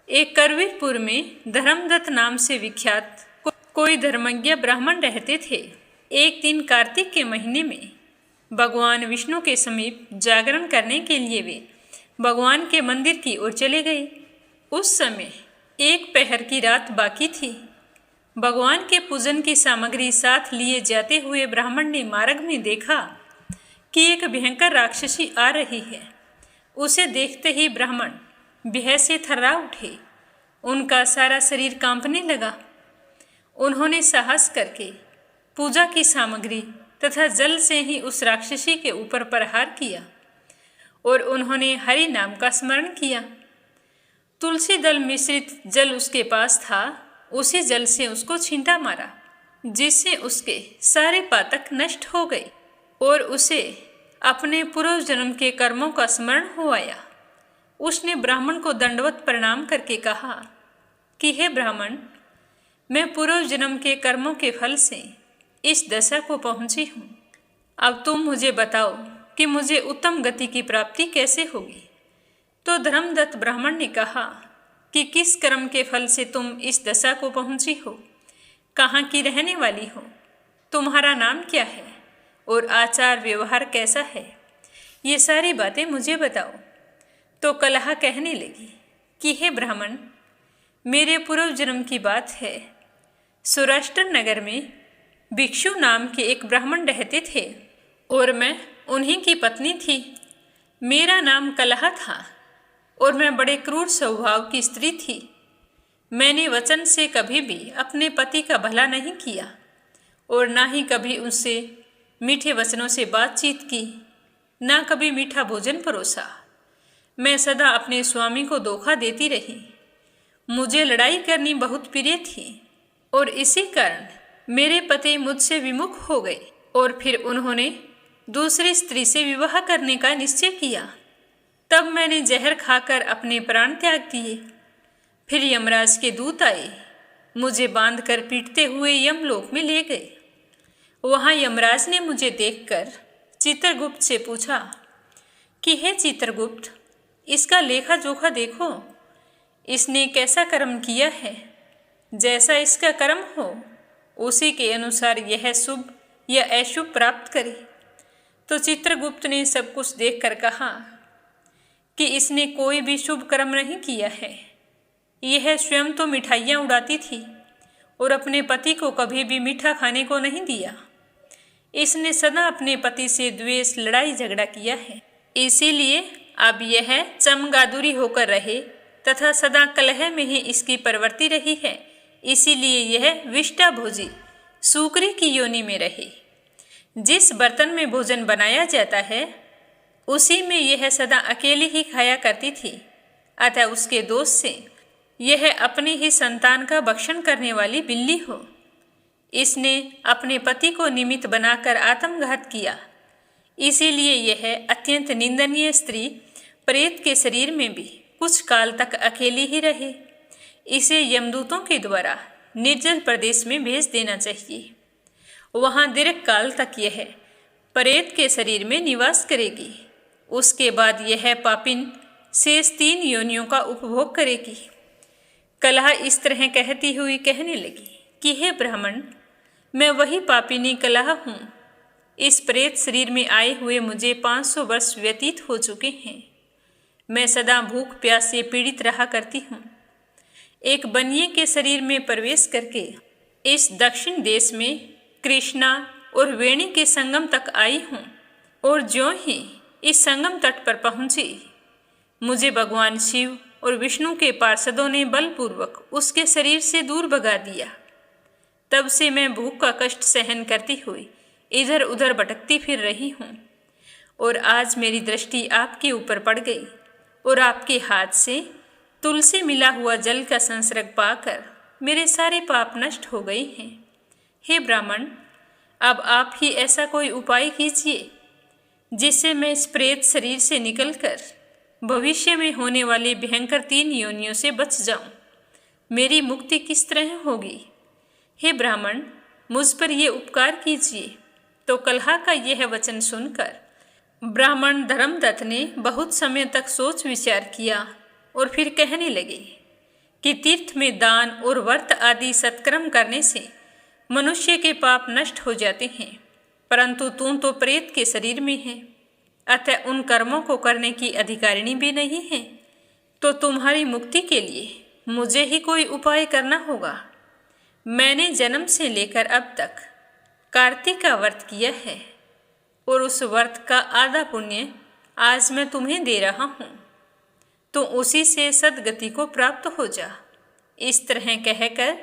[SPEAKER 1] एक करवीरपुर में धर्मदत्त नाम से विख्यात कोई धर्मज्ञ ब्राह्मण रहते थे। एक दिन कार्तिक के महीने में भगवान विष्णु के समीप जागरण करने के लिए वे भगवान के मंदिर की ओर चले गए। उस समय एक पहर की रात बाकी थी। भगवान के पूजन की सामग्री साथ लिए जाते हुए ब्राह्मण ने मार्ग में देखा कि एक भयंकर राक्षसी आ रही है। उसे देखते ही ब्राह्मण भय से थर्रा उठे। उनका सारा शरीर कांपने लगा। उन्होंने साहस करके पूजा की सामग्री तथा जल से ही उस राक्षसी के ऊपर प्रहार किया और उन्होंने हरि नाम का स्मरण किया। तुलसी दल मिश्रित जल उसके पास था, उसी जल से उसको छींटा मारा, जिससे उसके सारे पातक नष्ट हो गए और उसे अपने पूर्व जन्म के कर्मों का स्मरण हो आया। उसने ब्राह्मण को दंडवत प्रणाम करके कहा कि हे ब्राह्मण, मैं पूर्व जन्म के कर्मों के फल से इस दशा को पहुंची हूँ। अब तुम मुझे बताओ कि मुझे उत्तम गति की प्राप्ति कैसे होगी। तो धर्मदत्त ब्राह्मण ने कहा कि किस कर्म के फल से तुम इस दशा को पहुंची हो, कहाँ की रहने वाली हो, तुम्हारा नाम क्या है और आचार व्यवहार कैसा है, ये सारी बातें मुझे बताओ। तो कलहा कहने लगी कि हे ब्राह्मण, मेरे पूर्व जन्म की बात है। सौराष्ट्र नगर में भिक्षु नाम के एक ब्राह्मण रहते थे और मैं उन्हीं की पत्नी थी। मेरा नाम कलहा था और मैं बड़े क्रूर स्वभाव की स्त्री थी। मैंने वचन से कभी भी अपने पति का भला नहीं किया और ना ही कभी उससे मीठे वचनों से बातचीत की, ना कभी मीठा भोजन परोसा। मैं सदा अपने स्वामी को धोखा देती रही। मुझे लड़ाई करनी बहुत प्रिय थी और इसी कारण मेरे पति मुझसे विमुख हो गए और फिर उन्होंने दूसरी स्त्री से विवाह करने का निश्चय किया। तब मैंने जहर खाकर अपने प्राण त्याग दिए। फिर यमराज के दूत आए, मुझे बांधकर पीटते हुए यमलोक में ले गए। वहाँ यमराज ने मुझे देखकर चित्रगुप्त से पूछा कि हे चित्रगुप्त, इसका लेखा जोखा देखो, इसने कैसा कर्म किया है। जैसा इसका कर्म हो उसी के अनुसार यह शुभ या अशुभ प्राप्त करे। तो चित्रगुप्त ने सब कुछ देखकर कहा कि इसने कोई भी शुभ कर्म नहीं किया है। यह स्वयं तो मिठाइयाँ उड़ाती थी और अपने पति को कभी भी मीठा खाने को नहीं दिया। इसने सदा अपने पति से द्वेष, लड़ाई झगड़ा किया है। इसीलिए अब यह चमगादुरी होकर रहे तथा सदा कलह में ही इसकी प्रवृत्ति रही है। इसीलिए यह विष्टा भोजी सूकरी की योनि में रहे। जिस बर्तन में भोजन बनाया जाता है उसी में यह सदा अकेली ही खाया करती थी। अतः उसके दोष से यह अपने ही संतान का भक्षण करने वाली बिल्ली हो। इसने अपने पति को निमित्त बनाकर आत्मघात किया। इसीलिए यह अत्यंत निंदनीय स्त्री प्रेत के शरीर में भी कुछ काल तक अकेली ही रहे। इसे यमदूतों के द्वारा निर्जल प्रदेश में भेज देना चाहिए। वहाँ दीर्घ काल तक यह प्रेत के शरीर में निवास करेगी। उसके बाद यह पापिन शेष 3 योनियों का उपभोग करेगी। कलह इस तरह कहती हुई कहने लगी कि हे ब्राह्मण, मैं वही पापिनी कलह हूँ। इस प्रेत शरीर में आए हुए मुझे 500 वर्ष व्यतीत हो चुके हैं। मैं सदा भूख प्यास से पीड़ित रहा करती हूँ। एक बनिए के शरीर में प्रवेश करके इस दक्षिण देश में कृष्णा और वेणी के संगम तक आई हूँ और ज्यों ही इस संगम तट पर पहुँची, मुझे भगवान शिव और विष्णु के पार्षदों ने बलपूर्वक उसके शरीर से दूर भगा दिया। तब से मैं भूख का कष्ट सहन करती हुई इधर उधर भटकती फिर रही हूँ और आज मेरी दृष्टि आपके ऊपर पड़ गई और आपके हाथ से तुलसी मिला हुआ जल का संसर्ग पाकर मेरे सारे पाप नष्ट हो गए हैं। हे ब्राह्मण, अब आप ही ऐसा कोई उपाय कीजिए जिससे मैं इस प्रेत शरीर से निकलकर भविष्य में होने वाली भयंकर 3 योनियों से बच जाऊं। मेरी मुक्ति किस तरह होगी? हे ब्राह्मण, मुझ पर ये उपकार कीजिए। तो कलह का यह वचन सुनकर ब्राह्मण धर्मदत्त ने बहुत समय तक सोच विचार किया और फिर कहने लगे कि तीर्थ में दान और व्रत आदि सत्कर्म करने से मनुष्य के पाप नष्ट हो जाते हैं, परंतु तू तो प्रेत के शरीर में है, अतः उन कर्मों को करने की अधिकारिणी भी नहीं है। तो तुम्हारी मुक्ति के लिए मुझे ही कोई उपाय करना होगा। मैंने जन्म से लेकर अब तक कार्तिक का व्रत किया है और उस व्रत का आधा पुण्य आज मैं तुम्हें दे रहा हूँ। तो उसी से सद्गति को प्राप्त हो जा। इस तरह कहकर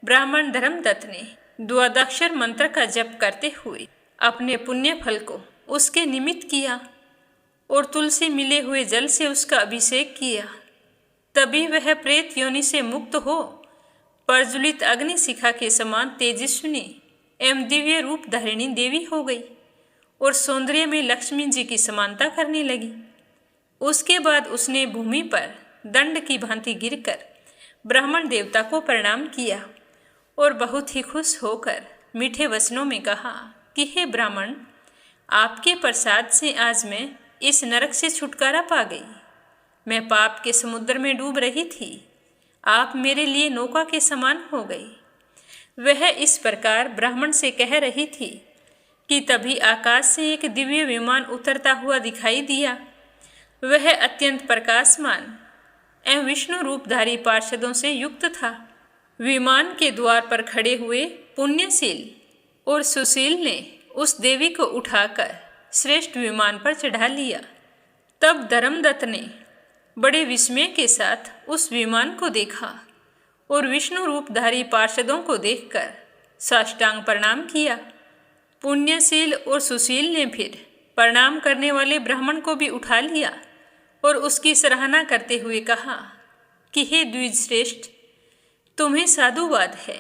[SPEAKER 1] ब्राह्मण धर्मदत्त ने द्वादक्षर मंत्र का जप करते हुए अपने पुण्य फल को उसके निमित्त किया और तुलसी मिले हुए जल से उसका अभिषेक किया। तभी वह प्रेत योनि से मुक्त हो प्रज्वलित अग्नि शिखा के समान तेजस्विनी एवं दिव्य रूप धारिणी देवी हो गई और सौंदर्य में लक्ष्मी जी की समानता करने लगी। उसके बाद उसने भूमि पर दंड की भांति गिरकर ब्राह्मण देवता को प्रणाम किया और बहुत ही खुश होकर मीठे वचनों में कहा कि हे ब्राह्मण, आपके प्रसाद से आज मैं इस नरक से छुटकारा पा गई। मैं पाप के समुद्र में डूब रही थी, आप मेरे लिए नौका के समान हो गई। वह इस प्रकार ब्राह्मण से कह रही थी कि तभी आकाश से एक दिव्य विमान उतरता हुआ दिखाई दिया। वह अत्यंत प्रकाशमान एवं विष्णु रूपधारी पार्षदों से युक्त था। विमान के द्वार पर खड़े हुए पुण्यशील और सुशील ने उस देवी को उठाकर श्रेष्ठ विमान पर चढ़ा लिया। तब धर्मदत्त ने बड़े विस्मय के साथ उस विमान को देखा और विष्णु रूपधारी पार्षदों को देखकर साष्टांग प्रणाम किया। पुण्यशील और सुशील ने फिर प्रणाम करने वाले ब्राह्मण को भी उठा लिया और उसकी सराहना करते हुए कहा कि हे द्विजश्रेष्ठ, तुम्हें साधुवाद है,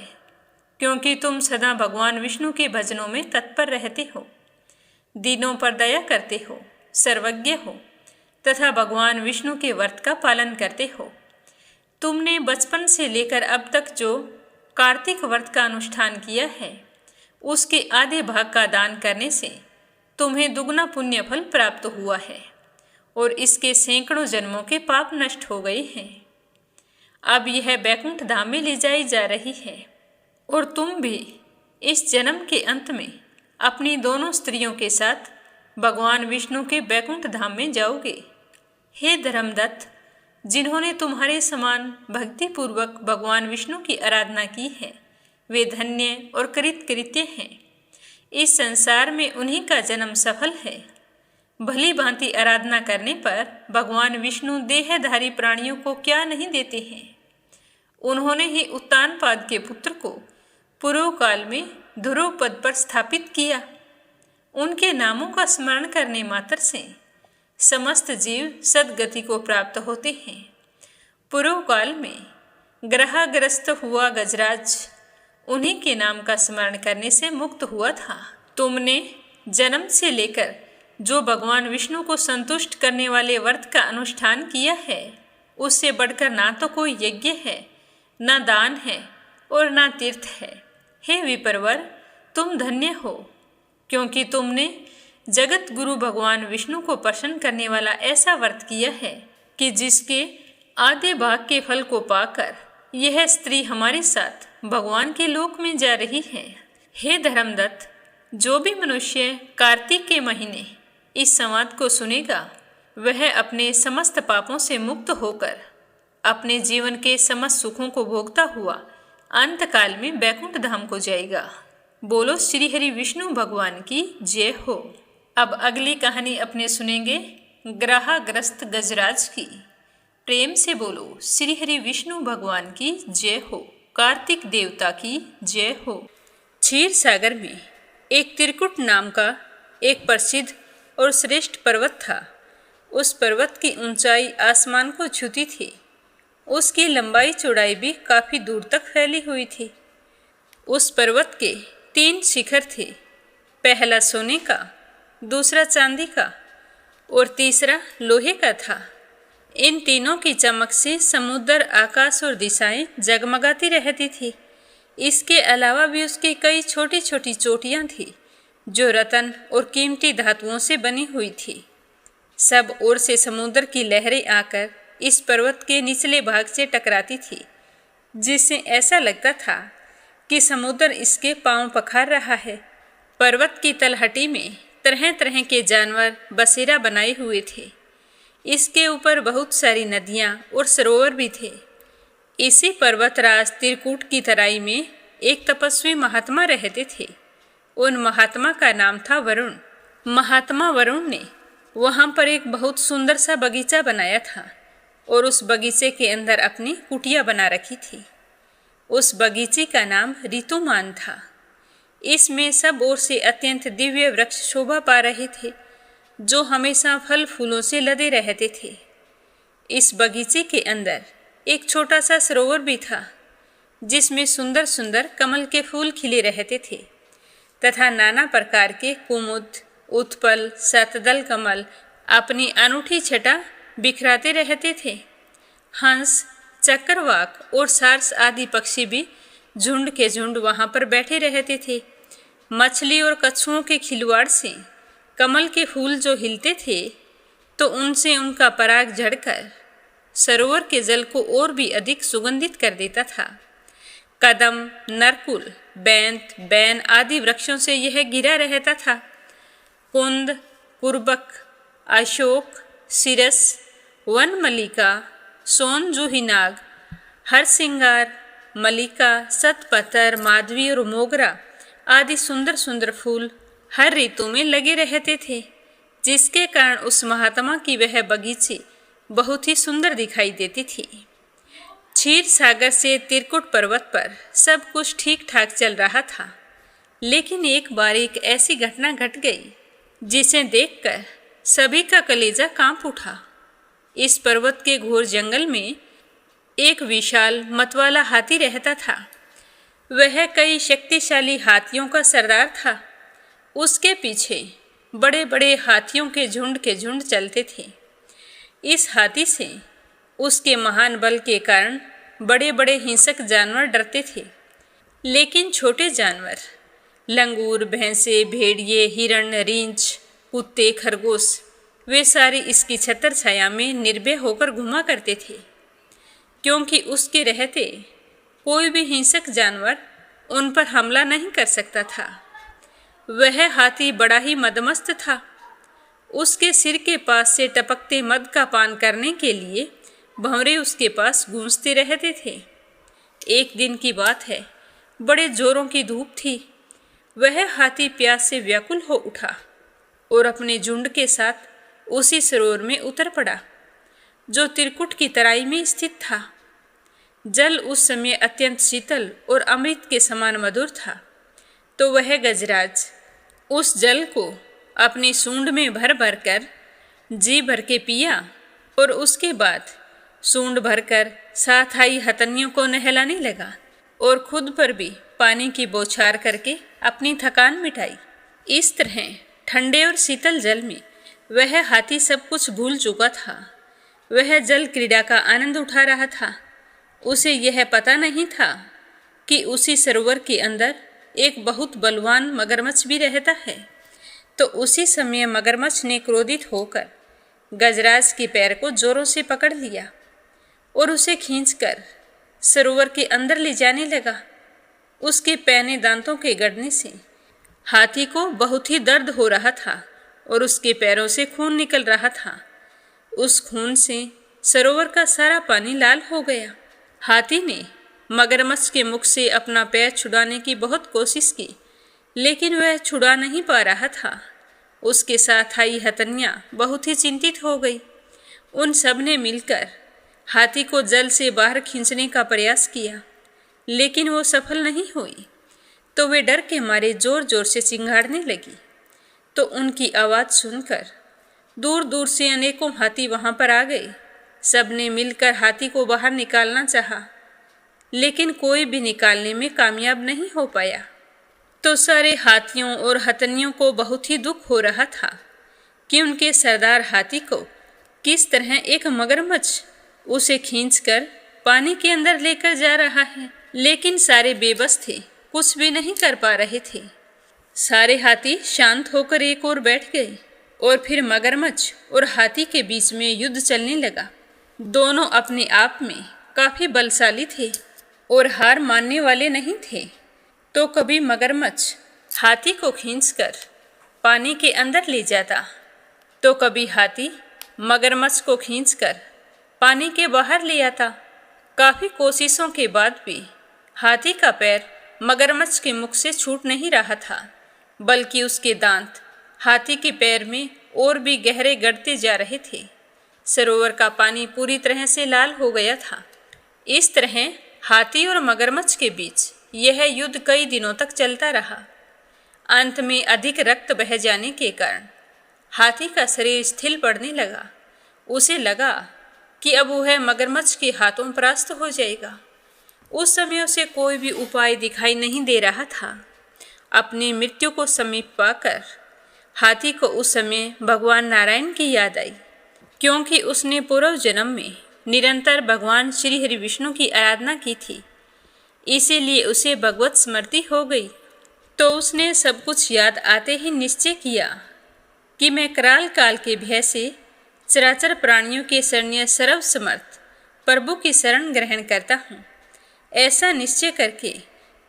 [SPEAKER 1] क्योंकि तुम सदा भगवान विष्णु के भजनों में तत्पर रहते हो। दीनों पर दया करते हो, सर्वज्ञ हो तथा भगवान विष्णु के व्रत का पालन करते हो। तुमने बचपन से लेकर अब तक जो कार्तिक व्रत का अनुष्ठान किया है, उसके आधे भाग का दान करने से तुम्हें दुगना पुण्य फल प्राप्त हुआ है और इसके सैकड़ों जन्मों के पाप नष्ट हो गए हैं। अब यह बैकुंठ धाम में ले जाई जा रही है और तुम भी इस जन्म के अंत में अपनी दोनों स्त्रियों के साथ भगवान विष्णु के बैकुंठ धाम में जाओगे। हे धर्मदत्त, जिन्होंने तुम्हारे समान भक्तिपूर्वक भगवान विष्णु की आराधना की है, वे धन्य और कृतकृत्य हैं। इस संसार में उन्हीं का जन्म सफल है। भली भांति आराधना करने पर भगवान विष्णु देहधारी प्राणियों को क्या नहीं देते हैं। उन्होंने ही उत्तानपाद के पुत्र को पूर्व काल में ध्रुव पद पर स्थापित किया। उनके नामों का स्मरण करने मात्र से समस्त जीव सद्गति को प्राप्त होते हैं। पूर्व काल में ग्रहग्रस्त हुआ गजराज उन्हीं के नाम का स्मरण करने से मुक्त हुआ था। तुमने जन्म से लेकर जो भगवान विष्णु को संतुष्ट करने वाले व्रत का अनुष्ठान किया है, उससे बढ़कर ना तो कोई यज्ञ है, ना दान है और ना तीर्थ है। हे विप्रवर, तुम धन्य हो, क्योंकि तुमने जगत गुरु भगवान विष्णु को प्रसन्न करने वाला ऐसा व्रत किया है कि जिसके आधे भाग के फल को पाकर यह स्त्री हमारे साथ भगवान के लोक में जा रही है। हे धर्मदत्त, जो भी मनुष्य कार्तिक के महीने इस संवाद को सुनेगा, वह अपने समस्त पापों से मुक्त होकर अपने जीवन के समस्त सुखों को भोगता हुआ अंत काल में बैकुंठ धाम को जाएगा। बोलो श्री हरि विष्णु भगवान की जय हो। अब अगली कहानी अपने सुनेंगे ग्रहग्रस्त गजराज की। प्रेम से बोलो श्री हरि विष्णु भगवान की जय हो, कार्तिक देवता की जय हो। क्षीर सागर में एक त्रिकुट नाम का एक प्रसिद्ध और श्रेष्ठ पर्वत था। उस पर्वत की ऊंचाई आसमान को छूती थी। उसकी लंबाई चौड़ाई भी काफी दूर तक फैली हुई थी। उस पर्वत के 3 शिखर थे, पहला सोने का, दूसरा चांदी का और तीसरा लोहे का था। इन तीनों की चमक से समुद्र, आकाश और दिशाएं जगमगाती रहती थी। इसके अलावा भी उसकी कई छोटी छोटी चोटियां थी जो रत्न और कीमती धातुओं से बनी हुई थी। सब ओर से समुद्र की लहरें आकर इस पर्वत के निचले भाग से टकराती थी, जिससे ऐसा लगता था कि समुद्र इसके पांव पखार रहा है। पर्वत की तलहटी में तरह तरह के जानवर बसेरा बनाए हुए थे। इसके ऊपर बहुत सारी नदियां और सरोवर भी थे। इसी पर्वतराज त्रिकूट की तराई में एक तपस्वी महात्मा रहते थे। उन महात्मा का नाम था वरुण। महात्मा वरुण ने वहाँ पर एक बहुत सुंदर सा बगीचा बनाया था और उस बगीचे के अंदर अपनी कुटिया बना रखी थी। उस बगीचे का नाम ऋतुमान था। इसमें सब ओर से अत्यंत दिव्य वृक्ष शोभा पा रहे थे, जो हमेशा फल फूलों से लदे रहते थे। इस बगीचे के अंदर एक छोटा सा सरोवर भी था, जिसमें सुंदर सुंदर कमल के फूल खिले रहते थे तथा नाना प्रकार के कुमुद, उत्पल, शतदल कमल अपनी अनूठी छटा बिखराते रहते थे। हंस, चक्रवाक और सारस आदि पक्षी भी झुंड के झुंड वहाँ पर बैठे रहते थे। मछली और कछुओं के खिलवाड़ से कमल के फूल जो हिलते थे, तो उनसे उनका पराग झड़कर सरोवर के जल को और भी अधिक सुगंधित कर देता था। कदम, नरकुल, बैंत, बैन आदि वृक्षों से यह घिरा रहता था। कुंद, कुर्बक, अशोक, सिरस, वन मल्लिका, सोन जूही नाग, हरसिंगार, मल्लिका, सतपतर, माधवी और मोगरा आदि सुंदर सुंदर फूल हर ऋतु में लगे रहते थे, जिसके कारण उस महात्मा की वह बगीचे बहुत ही सुंदर दिखाई देती थी। क्षीर सागर से त्रिकुट पर्वत पर सब कुछ ठीक ठाक चल रहा था, लेकिन एक बार एक ऐसी घटना घट गई जिसे देखकर सभी का कलेजा कांप उठा। इस पर्वत के घोर जंगल में एक विशाल मतवाला हाथी रहता था। वह कई शक्तिशाली हाथियों का सरदार था। उसके पीछे बड़े बड़े हाथियों के झुंड चलते थे। इस हाथी से उसके महान बल के कारण बड़े बड़े हिंसक जानवर डरते थे, लेकिन छोटे जानवर लंगूर, भैंसे, भेड़िए, हिरण, रींछ, कुत्ते, खरगोश वे सारे इसकी छत्र छाया में निर्भय होकर घुमा करते थे, क्योंकि उसके रहते कोई भी हिंसक जानवर उन पर हमला नहीं कर सकता था। वह हाथी बड़ा ही मदमस्त था। उसके सिर के पास से टपकते मद का पान करने के लिए भंवरे उसके पास गूंजते रहते थे। एक दिन की बात है, बड़े जोरों की धूप थी। वह हाथी प्यास से व्याकुल हो उठा और अपने झुंड के साथ उसी सरोवर में उतर पड़ा, जो त्रिकुट की तराई में स्थित था। जल उस समय अत्यंत शीतल और अमृत के समान मधुर था, तो वह गजराज उस जल को अपनी सूंड में भर भर कर जी भर के पिया और उसके बाद सूंड भरकर साथ आई हथनियों को नहलाने लगा और खुद पर भी पानी की बौछार करके अपनी थकान मिटाई। इस तरह ठंडे और शीतल जल में वह हाथी सब कुछ भूल चुका था। वह जल क्रीड़ा का आनंद उठा रहा था। उसे यह पता नहीं था कि उसी सरोवर के अंदर एक बहुत बलवान मगरमच्छ भी रहता है। तो उसी समय मगरमच्छ ने क्रोधित होकर गजराज के पैर को जोरों से पकड़ लिया और उसे खींचकर सरोवर के अंदर ले जाने लगा। उसके पैने दांतों के गड़ने से हाथी को बहुत ही दर्द हो रहा था और उसके पैरों से खून निकल रहा था। उस खून से सरोवर का सारा पानी लाल हो गया। हाथी ने मगरमच्छ के मुख से अपना पैर छुड़ाने की बहुत कोशिश की, लेकिन वह छुड़ा नहीं पा रहा था। उसके साथ आई हथनियाँ बहुत ही चिंतित हो गई। उन सब ने मिलकर हाथी को जल से बाहर खींचने का प्रयास किया, लेकिन वो सफल नहीं हुई। तो वे डर के मारे जोर जोर से चिंगाड़ने लगी। तो उनकी आवाज़ सुनकर दूर दूर से अनेकों हाथी वहाँ पर आ गए। सबने मिलकर हाथी को बाहर निकालना चाहा, लेकिन कोई भी निकालने में कामयाब नहीं हो पाया। तो सारे हाथियों और हथनियों को बहुत ही दुख हो रहा था कि उनके सरदार हाथी को किस तरह एक मगरमच्छ उसे खींचकर पानी के अंदर लेकर जा रहा है। लेकिन सारे बेबस थे, कुछ भी नहीं कर पा रहे थे। सारे हाथी शांत होकर एक ओर बैठ गए और फिर मगरमच्छ और हाथी के बीच में युद्ध चलने लगा। दोनों अपने आप में काफ़ी बलशाली थे और हार मानने वाले नहीं थे। तो कभी मगरमच्छ हाथी को खींचकर पानी के अंदर ले जाता, तो कभी हाथी मगरमच्छ को खींचकर पानी के बाहर ले आता। काफ़ी कोशिशों के बाद भी हाथी का पैर मगरमच्छ के मुख से छूट नहीं रहा था, बल्कि उसके दांत हाथी के पैर में और भी गहरे गड़ते जा रहे थे। सरोवर का पानी पूरी तरह से लाल हो गया था। इस तरह हाथी और मगरमच्छ के बीच यह युद्ध कई दिनों तक चलता रहा। अंत में अधिक रक्त बह जाने के कारण हाथी का शरीर स्थिर पड़ने लगा। उसे लगा कि अब वह मगरमच्छ के हाथों परास्त हो जाएगा। उस समय उसे कोई भी उपाय दिखाई नहीं दे रहा था। अपनी मृत्यु को समीप पाकर हाथी को उस समय भगवान नारायण की याद आई, क्योंकि उसने पूर्व जन्म में निरंतर भगवान श्री हरि विष्णु की आराधना की थी। इसीलिए उसे भगवत स्मृति हो गई। तो उसने सब कुछ याद आते ही निश्चय किया कि मैं कराल काल के भय से चराचर प्राणियों के शरण्य सर्वसमर्थ प्रभु की शरण ग्रहण करता हूँ। ऐसा निश्चय करके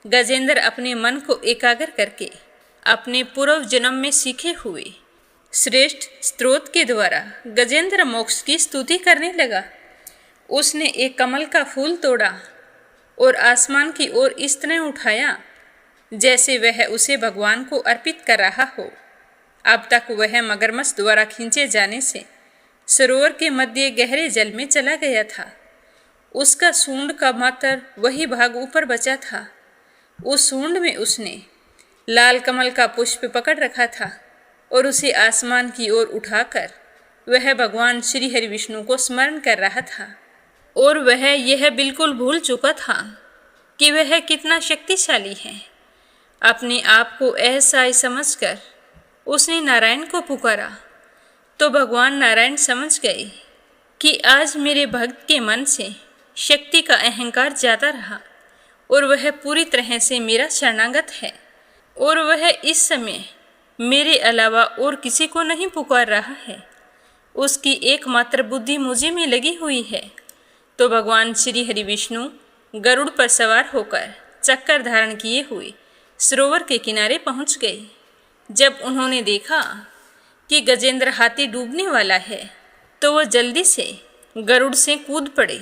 [SPEAKER 1] गजेंद्र अपने मन को एकाग्र करके अपने पूर्व जन्म में सीखे हुए श्रेष्ठ स्त्रोत के द्वारा गजेंद्र मोक्ष की स्तुति करने लगा। उसने एक कमल का फूल तोड़ा और आसमान की ओर इस तरह उठाया जैसे वह उसे भगवान को अर्पित कर रहा हो। अब तक वह मगरमच्छ द्वारा खींचे जाने से सरोवर के मध्य गहरे जल में चला गया था। उसका सूंड का मात्र वही भाग ऊपर बचा था। उस सूंड में उसने लाल कमल का पुष्प पकड़ रखा था और उसे आसमान की ओर उठाकर वह भगवान श्री हरि विष्णु को स्मरण कर रहा था। और वह यह बिल्कुल भूल चुका था कि वह कितना शक्तिशाली है। अपने आप को ऐसा ही समझकर उसने नारायण को पुकारा तो भगवान नारायण समझ गए कि आज मेरे भक्त के मन से शक्ति का अहंकार जाता रहा और वह पूरी तरह से मेरा शरणागत है और वह इस समय मेरे अलावा और किसी को नहीं पुकार रहा है। उसकी एकमात्र बुद्धि मुझे में लगी हुई है। तो भगवान श्री हरि विष्णु गरुड़ पर सवार होकर चक्कर धारण किए हुए सरोवर के किनारे पहुंच गए। जब उन्होंने देखा कि गजेंद्र हाथी डूबने वाला है तो वह जल्दी से गरुड़ से कूद पड़े।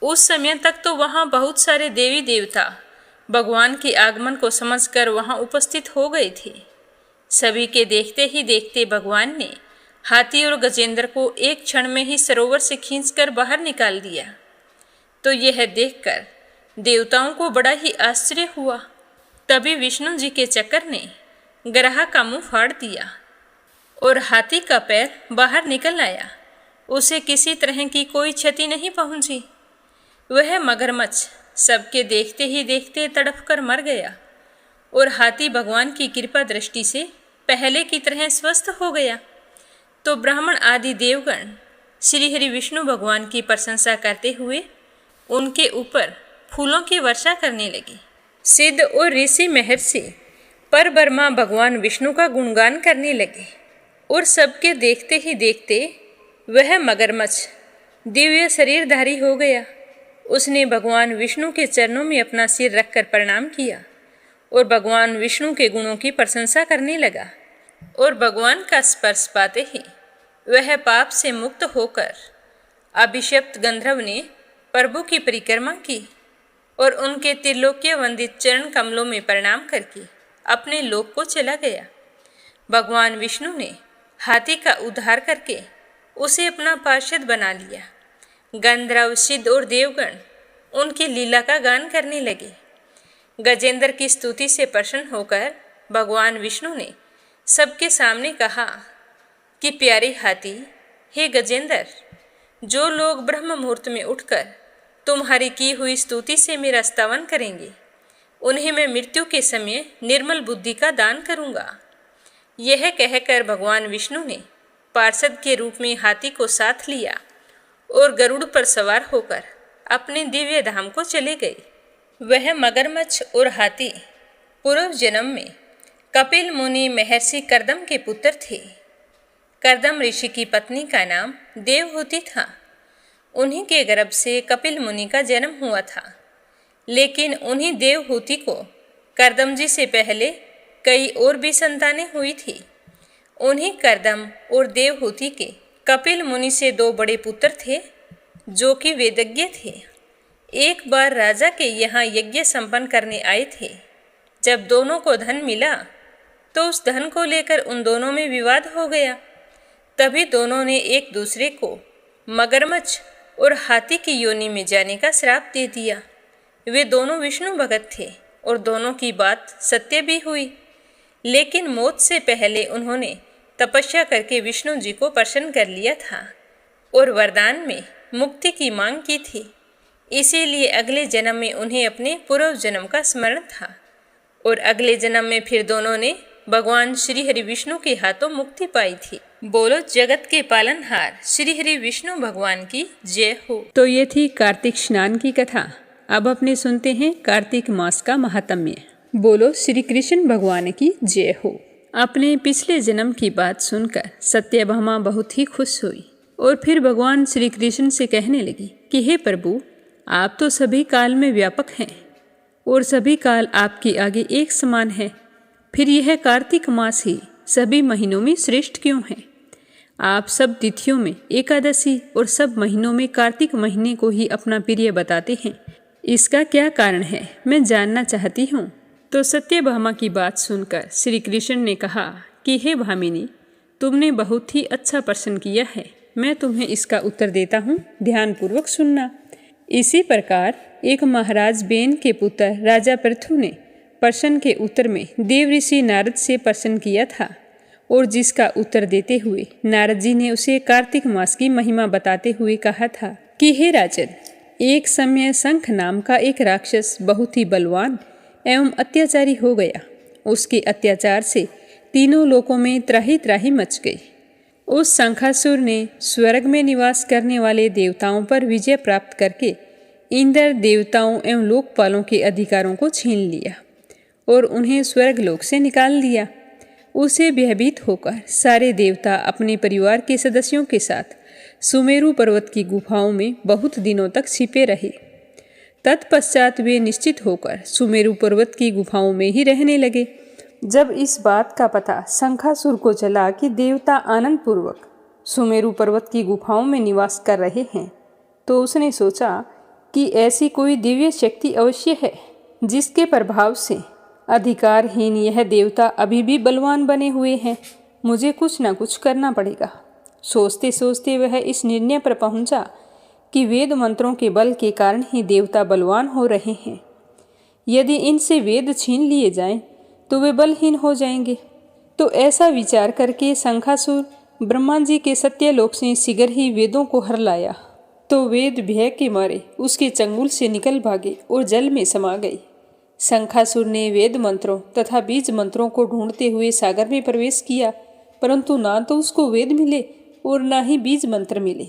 [SPEAKER 1] उस समय तक तो वहाँ बहुत सारे देवी देवता भगवान के आगमन को समझकर वहाँ उपस्थित हो गए थे। सभी के देखते ही देखते भगवान ने हाथी और गजेंद्र को एक क्षण में ही सरोवर से खींचकर बाहर निकाल दिया। तो यह देखकर देवताओं को बड़ा ही आश्चर्य हुआ। तभी विष्णु जी के चक्कर ने गराह का मुंह फाड़ दिया और हाथी का पैर बाहर निकल आया। उसे किसी तरह की कोई क्षति नहीं पहुंची। वह मगरमच्छ सबके देखते ही देखते तड़प कर मर गया और हाथी भगवान की कृपा दृष्टि से पहले की तरह स्वस्थ हो गया। तो ब्राह्मण आदि देवगण श्री हरि विष्णु भगवान की प्रशंसा करते हुए उनके ऊपर फूलों की वर्षा करने लगे। सिद्ध और ऋषि महर्षि पर ब्रह्मा भगवान विष्णु का गुणगान करने लगे और सबके देखते ही देखते वह मगरमच्छ दिव्य शरीरधारी हो गया। उसने भगवान विष्णु के चरणों में अपना सिर रखकर प्रणाम किया और भगवान विष्णु के गुणों की प्रशंसा करने लगा। और भगवान का स्पर्श पाते ही वह पाप से मुक्त होकर अभिशप्त गंधर्व ने प्रभु की परिक्रमा की और उनके त्रिलोकीय वंदित चरण कमलों में प्रणाम करके अपने लोक को चला गया। भगवान विष्णु ने हाथी का उद्धार करके उसे अपना पार्षद बना लिया। गंधर्व सिद्ध और देवगण उनकी लीला का गान करने लगे। गजेंद्र की स्तुति से प्रसन्न होकर भगवान विष्णु ने सबके सामने कहा कि प्यारे हाथी, हे गजेंद्र, जो लोग ब्रह्म मुहूर्त में उठकर तुम्हारी की हुई स्तुति से मेरा स्तवन करेंगे उन्हें मैं मृत्यु के समय निर्मल बुद्धि का दान करूंगा। यह कहकर भगवान विष्णु ने पार्षद के रूप में हाथी को साथ लिया और गरुड़ पर सवार होकर अपने दिव्य धाम को चले गए। वह मगरमच्छ और हाथी पूर्व जन्म में कपिल मुनि महर्षि कर्दम के पुत्र थे। कर्दम ऋषि की पत्नी का नाम देवहूति था। उन्हीं के गर्भ से कपिल मुनि का जन्म हुआ था। लेकिन उन्हीं देवहूति को कर्दम जी से पहले कई और भी संतानें हुई थी। उन्हीं कर्दम और देवहूति के कपिल मुनि से 2 बड़े पुत्र थे जो कि वेदज्ञ थे। एक बार राजा के यहाँ यज्ञ संपन्न करने आए थे। जब दोनों को धन मिला तो उस धन को लेकर उन दोनों में विवाद हो गया। तभी दोनों ने एक दूसरे को मगरमच्छ और हाथी की योनि में जाने का श्राप दे दिया। वे दोनों विष्णु भगत थे और दोनों की बात सत्य भी हुई। लेकिन मौत से पहले उन्होंने तपस्या करके विष्णु जी को प्रसन्न कर लिया था और वरदान में मुक्ति की मांग की थी। इसीलिए अगले जन्म में उन्हें अपने पूर्व जन्म का स्मरण था और अगले जन्म में फिर दोनों ने भगवान श्री हरि विष्णु के हाथों मुक्ति पाई थी। बोलो जगत के पालनहार श्री हरि विष्णु भगवान की जय हो।
[SPEAKER 2] तो ये थी कार्तिक स्नान की कथा। अब अपने सुनते हैं कार्तिक मास का महात्म्य। बोलो श्री कृष्ण भगवान की जय हो। अपने पिछले जन्म की बात सुनकर सत्यभामा बहुत ही खुश हुई और फिर भगवान श्री कृष्ण से कहने लगी कि हे प्रभु, आप तो सभी काल में व्यापक हैं और सभी काल आपके आगे एक समान है। फिर यह कार्तिक मास ही सभी महीनों में श्रेष्ठ क्यों है? आप सब तिथियों में एकादशी और सब महीनों में कार्तिक महीने को ही अपना प्रिय बताते हैं। इसका क्या कारण है, मैं जानना चाहती हूँ। तो सत्यभामा की बात सुनकर श्री कृष्ण ने कहा कि हे भामिनी, तुमने बहुत ही अच्छा प्रश्न किया है। मैं तुम्हें इसका उत्तर देता हूँ, ध्यानपूर्वक सुनना। इसी प्रकार एक महाराज बेन के पुत्र राजा पृथु ने प्रश्न के उत्तर में देव ऋषि नारद से प्रश्न किया था और जिसका उत्तर देते हुए नारद जी ने उसे कार्तिक मास की महिमा बताते हुए कहा था कि हे राजन, एक समय शंख नाम का एक राक्षस बहुत ही बलवान एवं अत्याचारी हो गया। उसके अत्याचार से तीनों लोकों में त्राही त्राही मच गई। उस शंखासुर ने स्वर्ग में निवास करने वाले देवताओं पर विजय प्राप्त करके इंद्र देवताओं एवं लोकपालों के अधिकारों को छीन लिया और उन्हें स्वर्ग लोक से निकाल दिया। उसे भयभीत होकर सारे देवता अपने परिवार के सदस्यों के साथ सुमेरु पर्वत की गुफाओं में बहुत दिनों तक छिपे रहे। तत्पश्चात वे निश्चित होकर सुमेरु पर्वत की गुफाओं में ही रहने लगे। जब इस बात का पता शंखासुर को चला कि देवता आनंद पूर्वक सुमेरु पर्वत की गुफाओं में निवास कर रहे हैं, तो उसने सोचा कि ऐसी कोई दिव्य शक्ति अवश्य है जिसके प्रभाव से अधिकारहीन यह देवता अभी भी बलवान बने हुए हैं। मुझे कुछ न कुछ करना पड़ेगा। सोचते सोचते वह इस निर्णय पर पहुंचा कि वेद मंत्रों के बल के कारण ही देवता बलवान हो रहे हैं। यदि इनसे वेद छीन लिए जाएं, तो वे बलहीन हो जाएंगे। तो ऐसा विचार करके शंखासुर ब्रह्मा जी के सत्यलोक से शीघ्र ही वेदों को हर लाया। तो वेद भय के मारे उसके चंगुल से निकल भागे और जल में समा गए। शंखासुर ने वेद मंत्रों तथा बीज मंत्रों को ढूंढते हुए सागर में प्रवेश किया, परंतु ना तो उसको वेद मिले और ना ही बीज मंत्र मिले।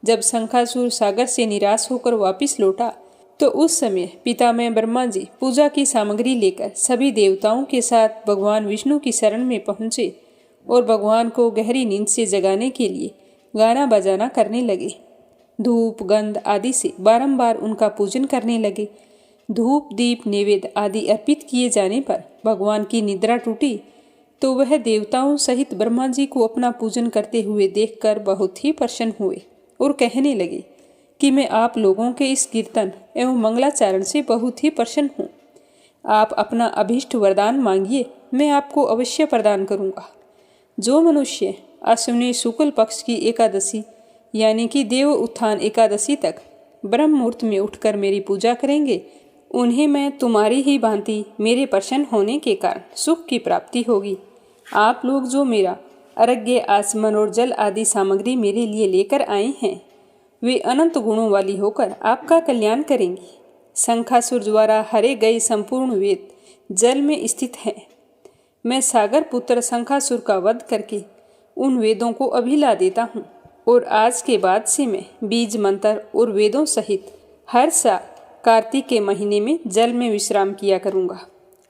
[SPEAKER 2] जब शंखासुर सागर से निराश होकर वापस लौटा, तो उस समय पितामह ब्रह्मा जी पूजा की सामग्री लेकर सभी देवताओं के साथ भगवान विष्णु की शरण में पहुंचे और भगवान को गहरी नींद से जगाने के लिए गाना बजाना करने लगे। धूप गंध आदि से बारंबार उनका पूजन करने लगे। धूप दीप नैवेद्य आदि अर्पित किए जाने पर भगवान की निद्रा टूटी, तो वह देवताओं सहित ब्रह्मा जी को अपना पूजन करते हुए देखकर बहुत ही प्रसन्न हुए और कहने लगे कि मैं आप लोगों के इस कीर्तन एवं मंगलाचरण से बहुत ही प्रसन्न हूँ। आप अपना अभीष्ट वरदान मांगिए, मैं आपको अवश्य प्रदान करूँगा। जो मनुष्य अश्विनी शुक्ल पक्ष की एकादशी यानी कि देव उत्थान एकादशी तक ब्रह्म मुहूर्त में उठकर मेरी पूजा करेंगे, उन्हें मैं तुम्हारी ही भांति मेरे प्रसन्न होने के कारण सुख की प्राप्ति होगी। आप लोग जो मेरा अर्घ्य आचमन और जल आदि सामग्री मेरे लिए लेकर आए हैं, वे अनंत गुणों वाली होकर आपका कल्याण करेंगी। शंखासुर द्वारा हरे गए संपूर्ण वेद जल में स्थित हैं। मैं सागर पुत्र शंखासुर का वध करके उन वेदों को अभी ला देता हूँ और आज के बाद से मैं बीज मंत्र और वेदों सहित हर साल कार्तिक के महीने में जल में विश्राम किया करूँगा।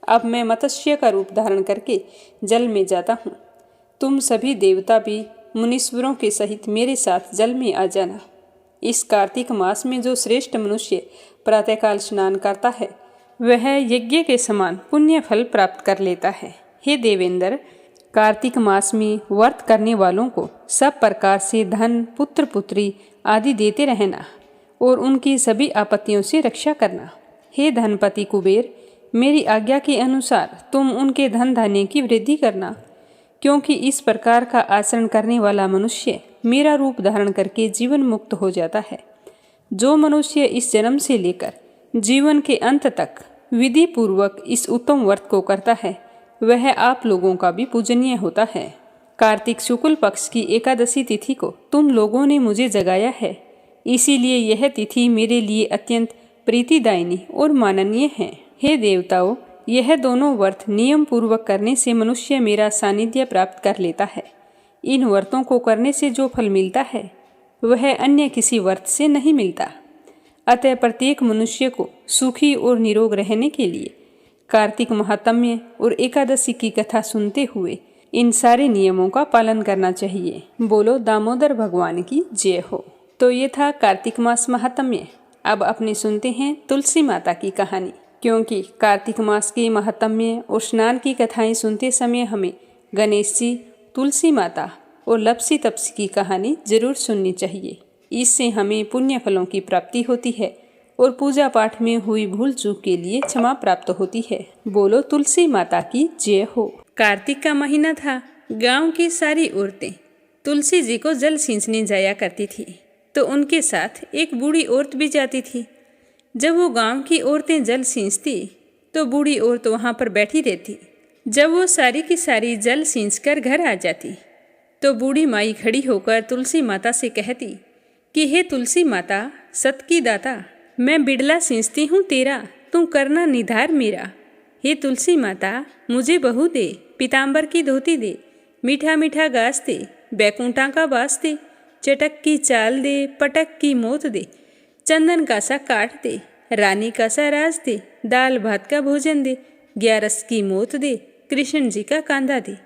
[SPEAKER 2] अब मैं मत्स्य का रूप धारण करके जल में जाता हूँ। तुम सभी देवता भी मुनीश्वरों के सहित मेरे साथ जल में आ जाना। इस कार्तिक मास में जो श्रेष्ठ मनुष्य प्रातःकाल स्नान करता है, वह यज्ञ के समान पुण्य फल प्राप्त कर लेता है। हे देवेंद्र, कार्तिक मास में व्रत करने वालों को सब प्रकार से धन पुत्र पुत्री आदि देते रहना और उनकी सभी आपत्तियों से रक्षा करना। हे धनपति कुबेर, मेरी आज्ञा के अनुसार तुम उनके धन धान्य की वृद्धि करना, क्योंकि इस प्रकार का आचरण करने वाला मनुष्य मेरा रूप धारण करके जीवन मुक्त हो जाता है। जो मनुष्य इस जन्म से लेकर जीवन के अंत तक विधि पूर्वक इस उत्तम व्रत को करता है, वह आप लोगों का भी पूजनीय होता है। कार्तिक शुक्ल पक्ष की एकादशी तिथि को तुम लोगों ने मुझे जगाया है, इसीलिए यह तिथि मेरे लिए अत्यंत प्रीतिदायिनी और माननीय है। हे देवताओं, यह दोनों व्रत नियम पूर्वक करने से मनुष्य मेरा सानिध्य प्राप्त कर लेता है। इन व्रतों को करने से जो फल मिलता है, वह अन्य किसी व्रत से नहीं मिलता। अतः प्रत्येक मनुष्य को सुखी और निरोग रहने के लिए कार्तिक महात्म्य और एकादशी की कथा सुनते हुए इन सारे नियमों का पालन करना चाहिए। बोलो दामोदर भगवान की जय हो। तो ये था कार्तिक मास महात्म्य। अब अपने सुनते हैं तुलसी माता की कहानी, क्योंकि कार्तिक मास के महात्म्य और स्नान की कथाएं सुनते समय हमें गणेश जी, तुलसी माता और लपसी तपसी की कहानी जरूर सुननी चाहिए। इससे हमें पुण्य फलों की प्राप्ति होती है और पूजा पाठ में हुई भूल चूक के लिए क्षमा प्राप्त होती है। बोलो तुलसी माता की जय हो। कार्तिक का महीना था। गांव की सारी औरतें तुलसी जी को जल सींचने जाया करती थी, तो उनके साथ एक बूढ़ी औरत भी जाती थी। जब वो गांव की औरतें जल सींचती, तो बूढ़ी औरत वहाँ पर बैठी रहती। जब वो सारी की सारी जल सींचकर घर आ जाती, तो बूढ़ी माई खड़ी होकर तुलसी माता से कहती कि हे तुलसी माता, सत की दाता, मैं बिड़ला सींचती हूँ तेरा, तू करना निधार मेरा। हे तुलसी माता, मुझे बहू दे, पीताम्बर की धोती दे, मीठा मीठा घास दे, बैकुंठा का बास दे, चटक की चाल दे, पटक की मोत दे, चंदन का सा काट दे, रानी का सा राज दे, दाल भात का भोजन दे, 11 की मोत दे, कृष्ण जी का कांधा दे।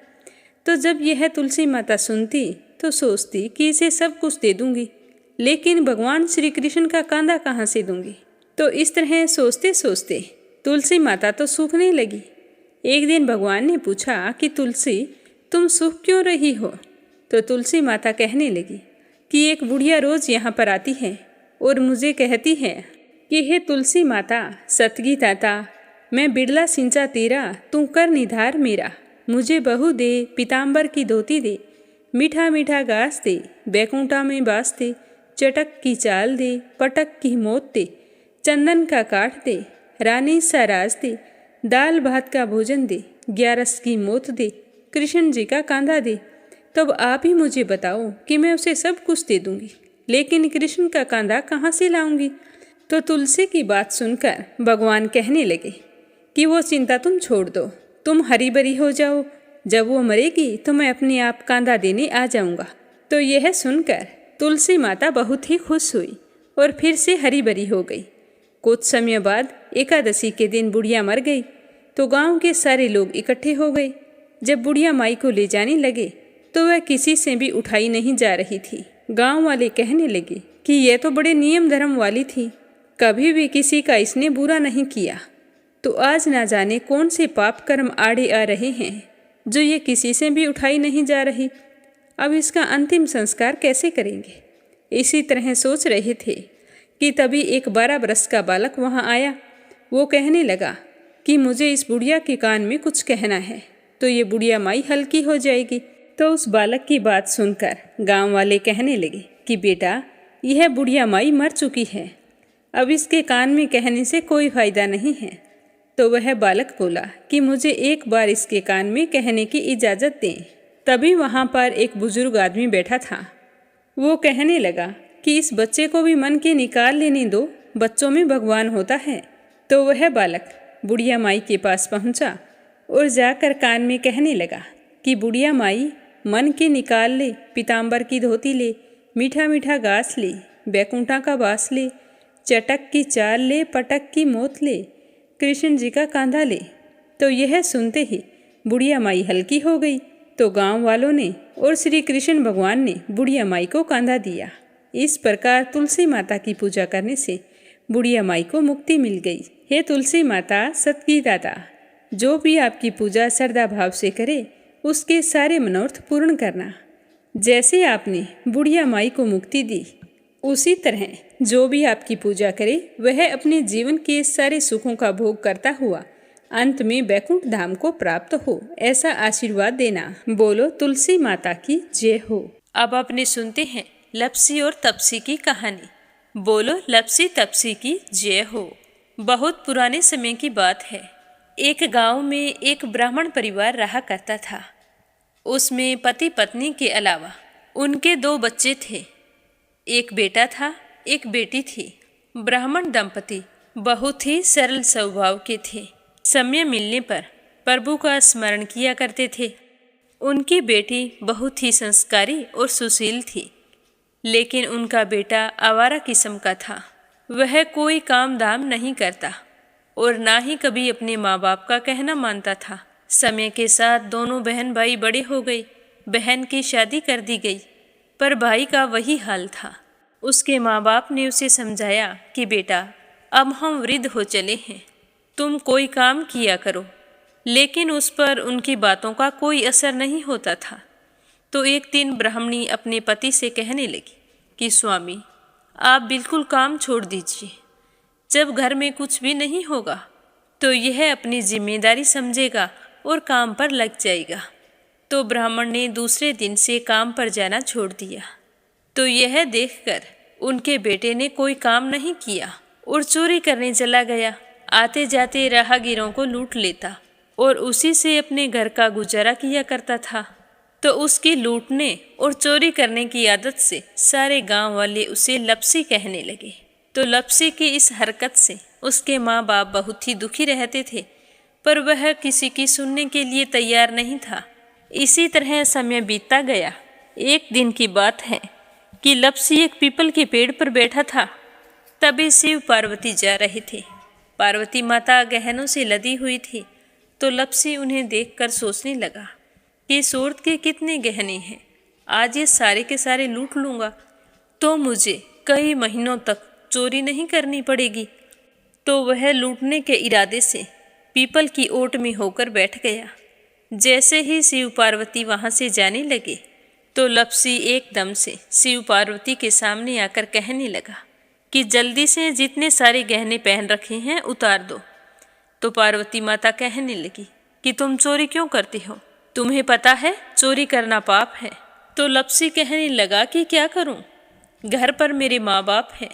[SPEAKER 2] तो जब यह तुलसी माता सुनती तो सोचती कि इसे सब कुछ दे दूंगी, लेकिन भगवान श्री कृष्ण का कांधा कहाँ से दूंगी। तो इस तरह सोचते सोचते तुलसी माता तो सूखने लगी। एक दिन भगवान ने पूछा कि तुलसी, तुम सूख क्यों रही हो। तो तुलसी माता कहने लगी कि एक बुढ़िया रोज यहाँ पर आती है और मुझे कहती है कि हे तुलसी माता, सतगी ताता, मैं बिड़ला सिंचा तेरा, तू कर निधार मेरा, मुझे बहू दे, पीताम्बर की धोती दे, मीठा मीठा घास दे, बैकुंठा में बास दे, चटक की चाल दे, पटक की मोत दे, चंदन का काट दे, रानी सा राज दे, दाल भात का भोजन दे, 11 की मोत दे, कृष्ण जी का कांधा दे। तब आप ही मुझे बताओ कि मैं उसे सब कुछ दे दूंगी, लेकिन कृष्ण का कांधा कहाँ से लाऊंगी। तो तुलसी की बात सुनकर भगवान कहने लगे कि वो चिंता तुम छोड़ दो, तुम हरी भरी हो जाओ, जब वो मरेगी तो मैं अपने आप कांधा देने आ जाऊंगा। तो यह सुनकर तुलसी माता बहुत ही खुश हुई और फिर से हरी भरी हो गई। कुछ समय बाद एकादशी के दिन बुढ़िया मर गई तो गांव के सारे लोग इकट्ठे हो गए। जब बुढ़िया माई को ले जाने लगे तो वह किसी से भी उठाई नहीं जा रही थी। गांव वाले कहने लगे कि यह तो बड़े नियम धर्म वाली थी, कभी भी किसी का इसने बुरा नहीं किया, तो आज ना जाने कौन से पाप कर्म आड़े आ रहे हैं जो ये किसी से भी उठाई नहीं जा रही। अब इसका अंतिम संस्कार कैसे करेंगे। इसी तरह सोच रहे थे कि तभी एक 12 बरस का बालक वहाँ आया। वो कहने लगा कि मुझे इस बुढ़िया के कान में कुछ कहना है, तो ये बुढ़िया माई हल्की हो जाएगी। तो उस बालक की बात सुनकर गांव वाले कहने लगे कि बेटा, यह बुढ़िया माई मर चुकी है, अब इसके कान में कहने से कोई फायदा नहीं है। तो वह बालक बोला कि मुझे एक बार इसके कान में कहने की इजाज़त दें। तभी वहाँ पर एक बुजुर्ग आदमी बैठा था। वो कहने लगा कि इस बच्चे को भी मन के निकाल लेने दो, बच्चों में भगवान होता है। तो वह बालक बुढ़िया माई के पास पहुँचा और जाकर कान में कहने लगा कि बुढ़िया माई, मन के निकाल ले, पीताम्बर की धोती ले, मीठा मीठा घास ले, बैकुंठा का बास ले, चटक की चाल ले, पटक की मोत ले, कृष्ण जी का कांधा ले। तो यह सुनते ही बुढ़िया माई हल्की हो गई। तो गांव वालों ने और श्री कृष्ण भगवान ने बुढ़िया माई को कांधा दिया। इस प्रकार तुलसी माता की पूजा करने से बुढ़िया माई को मुक्ति मिल गई। हे तुलसी माता, सतगी दाता, जो भी आपकी पूजा श्रद्धा भाव से करे उसके सारे मनोरथ पूर्ण करना। जैसे आपने बुढ़िया माई को मुक्ति दी, उसी तरह जो भी आपकी पूजा करे वह अपने जीवन के सारे सुखों का भोग करता हुआ अंत में वैकुंठ धाम को प्राप्त हो, ऐसा आशीर्वाद देना। बोलो तुलसी माता की जय हो।
[SPEAKER 1] अब अपने सुनते हैं लपसी और तपसी की कहानी। बोलो लपसी तपसी की जय हो। बहुत पुराने समय की बात है। एक गांव में एक ब्राह्मण परिवार रहा करता था। उसमें पति पत्नी के अलावा उनके 2 बच्चे थे। एक बेटा था, एक बेटी थी। ब्राह्मण दंपति बहुत ही सरल स्वभाव के थे। समय मिलने पर प्रभु का स्मरण किया करते थे। उनकी बेटी बहुत ही संस्कारी और सुशील थी, लेकिन उनका बेटा आवारा किस्म का था। वह कोई काम धाम नहीं करता और ना ही कभी अपने माँ बाप का कहना मानता था। समय के साथ दोनों बहन भाई बड़े हो गए। बहन की शादी कर दी गई, पर भाई का वही हाल था। उसके माँ बाप ने उसे समझाया कि बेटा, अब हम वृद्ध हो चले हैं, तुम कोई काम किया करो, लेकिन उस पर उनकी बातों का कोई असर नहीं होता था। तो एक दिन ब्राह्मणी अपने पति से कहने लगी कि स्वामी, आप बिल्कुल काम छोड़ दीजिए। जब घर में कुछ भी नहीं होगा तो यह अपनी जिम्मेदारी समझेगा और काम पर लग जाएगा। तो ब्राह्मण ने दूसरे दिन से काम पर जाना छोड़ दिया। तो यह देखकर उनके बेटे ने कोई काम नहीं किया और चोरी करने चला गया। आते जाते राहगीरों को लूट लेता और उसी से अपने घर का गुजारा किया करता था। तो उसकी लूटने और चोरी करने की आदत से सारे गांव वाले उसे लपसी कहने लगे। तो लपसी की इस हरकत से उसके माँ बाप बहुत ही दुखी रहते थे, पर वह किसी की सुनने के लिए तैयार नहीं था। इसी तरह समय बीतता गया। एक दिन की बात है कि लप्सी एक पीपल के पेड़ पर बैठा था। तभी शिव पार्वती जा रहे थे। पार्वती माता गहनों से लदी हुई थी, तो लप्सी उन्हें देखकर सोचने लगा कि सूरत के कितने गहने हैं। आज ये सारे के सारे लूट लूँगा तो मुझे कई महीनों तक चोरी नहीं करनी पड़ेगी। तो वह लूटने के इरादे से पीपल की ओट में होकर बैठ गया। जैसे ही शिव पार्वती वहाँ से जाने लगे तो लप्सी एकदम से शिव पार्वती के सामने आकर कहने लगा कि जल्दी से जितने सारे गहने पहन रखे हैं उतार दो। तो पार्वती माता कहने लगी कि तुम चोरी क्यों करती हो? तुम्हें पता है चोरी करना पाप है। तो लप्सी कहने लगा कि क्या करूं? घर पर मेरे माँ बाप हैं,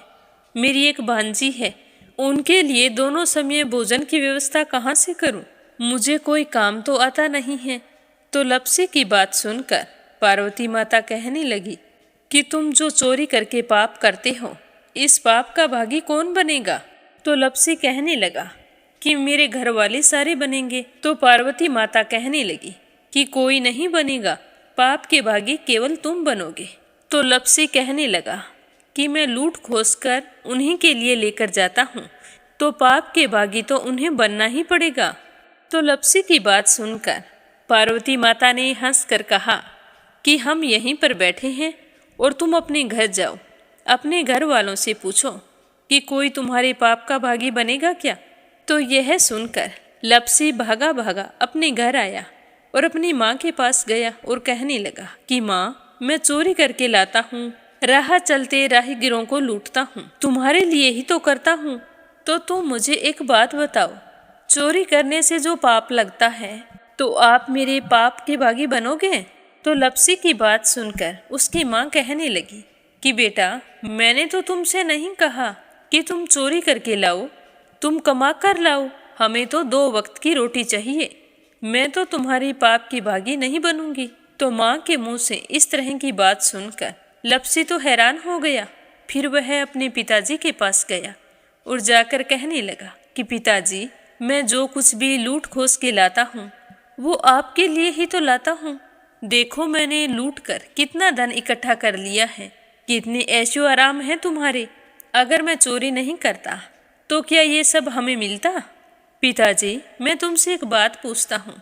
[SPEAKER 1] मेरी एक भांजी है, उनके लिए दोनों समय भोजन की व्यवस्था कहाँ से करूं? मुझे कोई काम तो आता नहीं है। तो लप्सी की बात सुनकर पार्वती माता कहने लगी कि तुम जो चोरी करके पाप करते हो, इस पाप का भागी कौन बनेगा? तो लप्सी कहने लगा कि मेरे घर वाले सारे बनेंगे। तो पार्वती माता कहने लगी कि कोई नहीं बनेगा, पाप के भागी केवल तुम बनोगे। तो लप्सी कहने लगा कि मैं लूट खोस कर उन्हीं के लिए लेकर जाता हूँ, तो पाप के भागी तो उन्हें बनना ही पड़ेगा। तो लप्सी की बात सुनकर पार्वती माता ने हंसकर कहा कि हम यहीं पर बैठे हैं और तुम अपने घर जाओ, अपने घर वालों से पूछो कि कोई तुम्हारे पाप का भागी बनेगा क्या? तो यह सुनकर लप्सी भागा भागा अपने घर आया और अपनी माँ के पास गया और कहने लगा कि माँ, मैं चोरी करके लाता हूँ, राह चलते राहगीरों को लूटता हूँ, तुम्हारे लिए ही तो करता हूँ। तो तुम मुझे एक बात बताओ, चोरी करने से जो पाप लगता है तो आप मेरे पाप के भागी बनोगे? तो लप्सी की बात सुनकर उसकी माँ कहने लगी कि बेटा, मैंने तो तुमसे नहीं कहा कि तुम चोरी करके लाओ, तुम कमा कर लाओ, हमें तो 2 वक्त की रोटी चाहिए, मैं तो तुम्हारी पाप की भागी नहीं बनूंगी। तो माँ के मुंह से इस तरह की बात सुनकर लप्सी तो हैरान हो गया। फिर वह अपने पिताजी के पास गया और जाकर कहने लगा कि पिताजी, मैं जो कुछ भी लूट खोस के लाता हूँ वो आपके लिए ही तो लाता हूँ। देखो मैंने लूट कर कितना धन इकट्ठा कर लिया है, कितने ऐशो आराम है तुम्हारे। अगर मैं चोरी नहीं करता तो क्या ये सब हमें मिलता? पिताजी, मैं तुमसे एक बात पूछता हूँ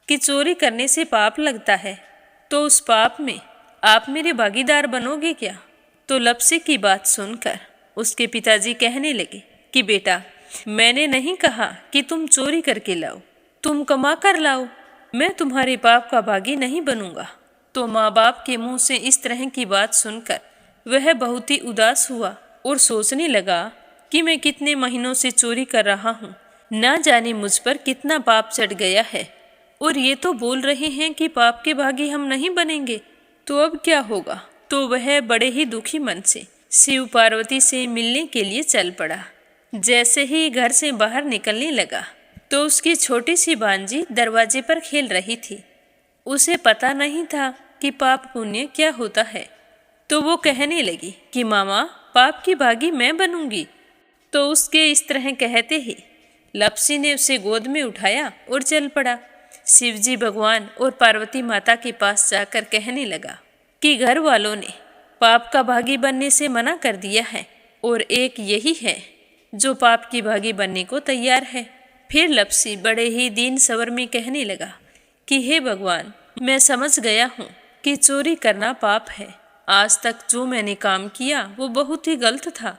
[SPEAKER 1] कि चोरी करने से पाप लगता है, तो उस पाप में आप मेरे भागीदार बनोगे क्या? तो लप्सी की बात सुनकर उसके पिताजी कहने लगे कि बेटा, मैंने नहीं कहा कि तुम चोरी करके लाओ, तुम कमा कर लाओ, मैं तुम्हारे पाप का भागी नहीं बनूंगा। तो माँ बाप के मुंह से इस तरह की बात सुनकर वह बहुत ही उदास हुआ और सोचने लगा कि मैं कितने महीनों से चोरी कर रहा हूँ, ना जाने मुझ पर कितना पाप चढ़ गया है, और ये तो बोल रहे हैं कि पाप के भागी हम नहीं बनेंगे, तो अब क्या होगा? तो वह बड़े ही दुखी मन से शिव पार्वती से मिलने के लिए चल पड़ा। जैसे ही घर से बाहर निकलने लगा तो उसकी छोटी सी भांजी दरवाजे पर खेल रही थी। उसे पता नहीं था कि पाप पुण्य क्या होता है, तो वो कहने लगी कि मामा, पाप की भागी मैं बनूंगी। तो उसके इस तरह कहते ही लप्सी ने उसे गोद में उठाया और चल पड़ा। शिवजी भगवान और पार्वती माता के पास जाकर कहने लगा कि घर वालों ने पाप का भागी बनने से मना कर दिया है और एक यही है जो पाप की भागी बनने को तैयार है। फिर लप्सी बड़े ही दीन स्वर में कहने लगा कि हे भगवान, मैं समझ गया हूँ कि चोरी करना पाप है। आज तक जो मैंने काम किया वो बहुत ही गलत था,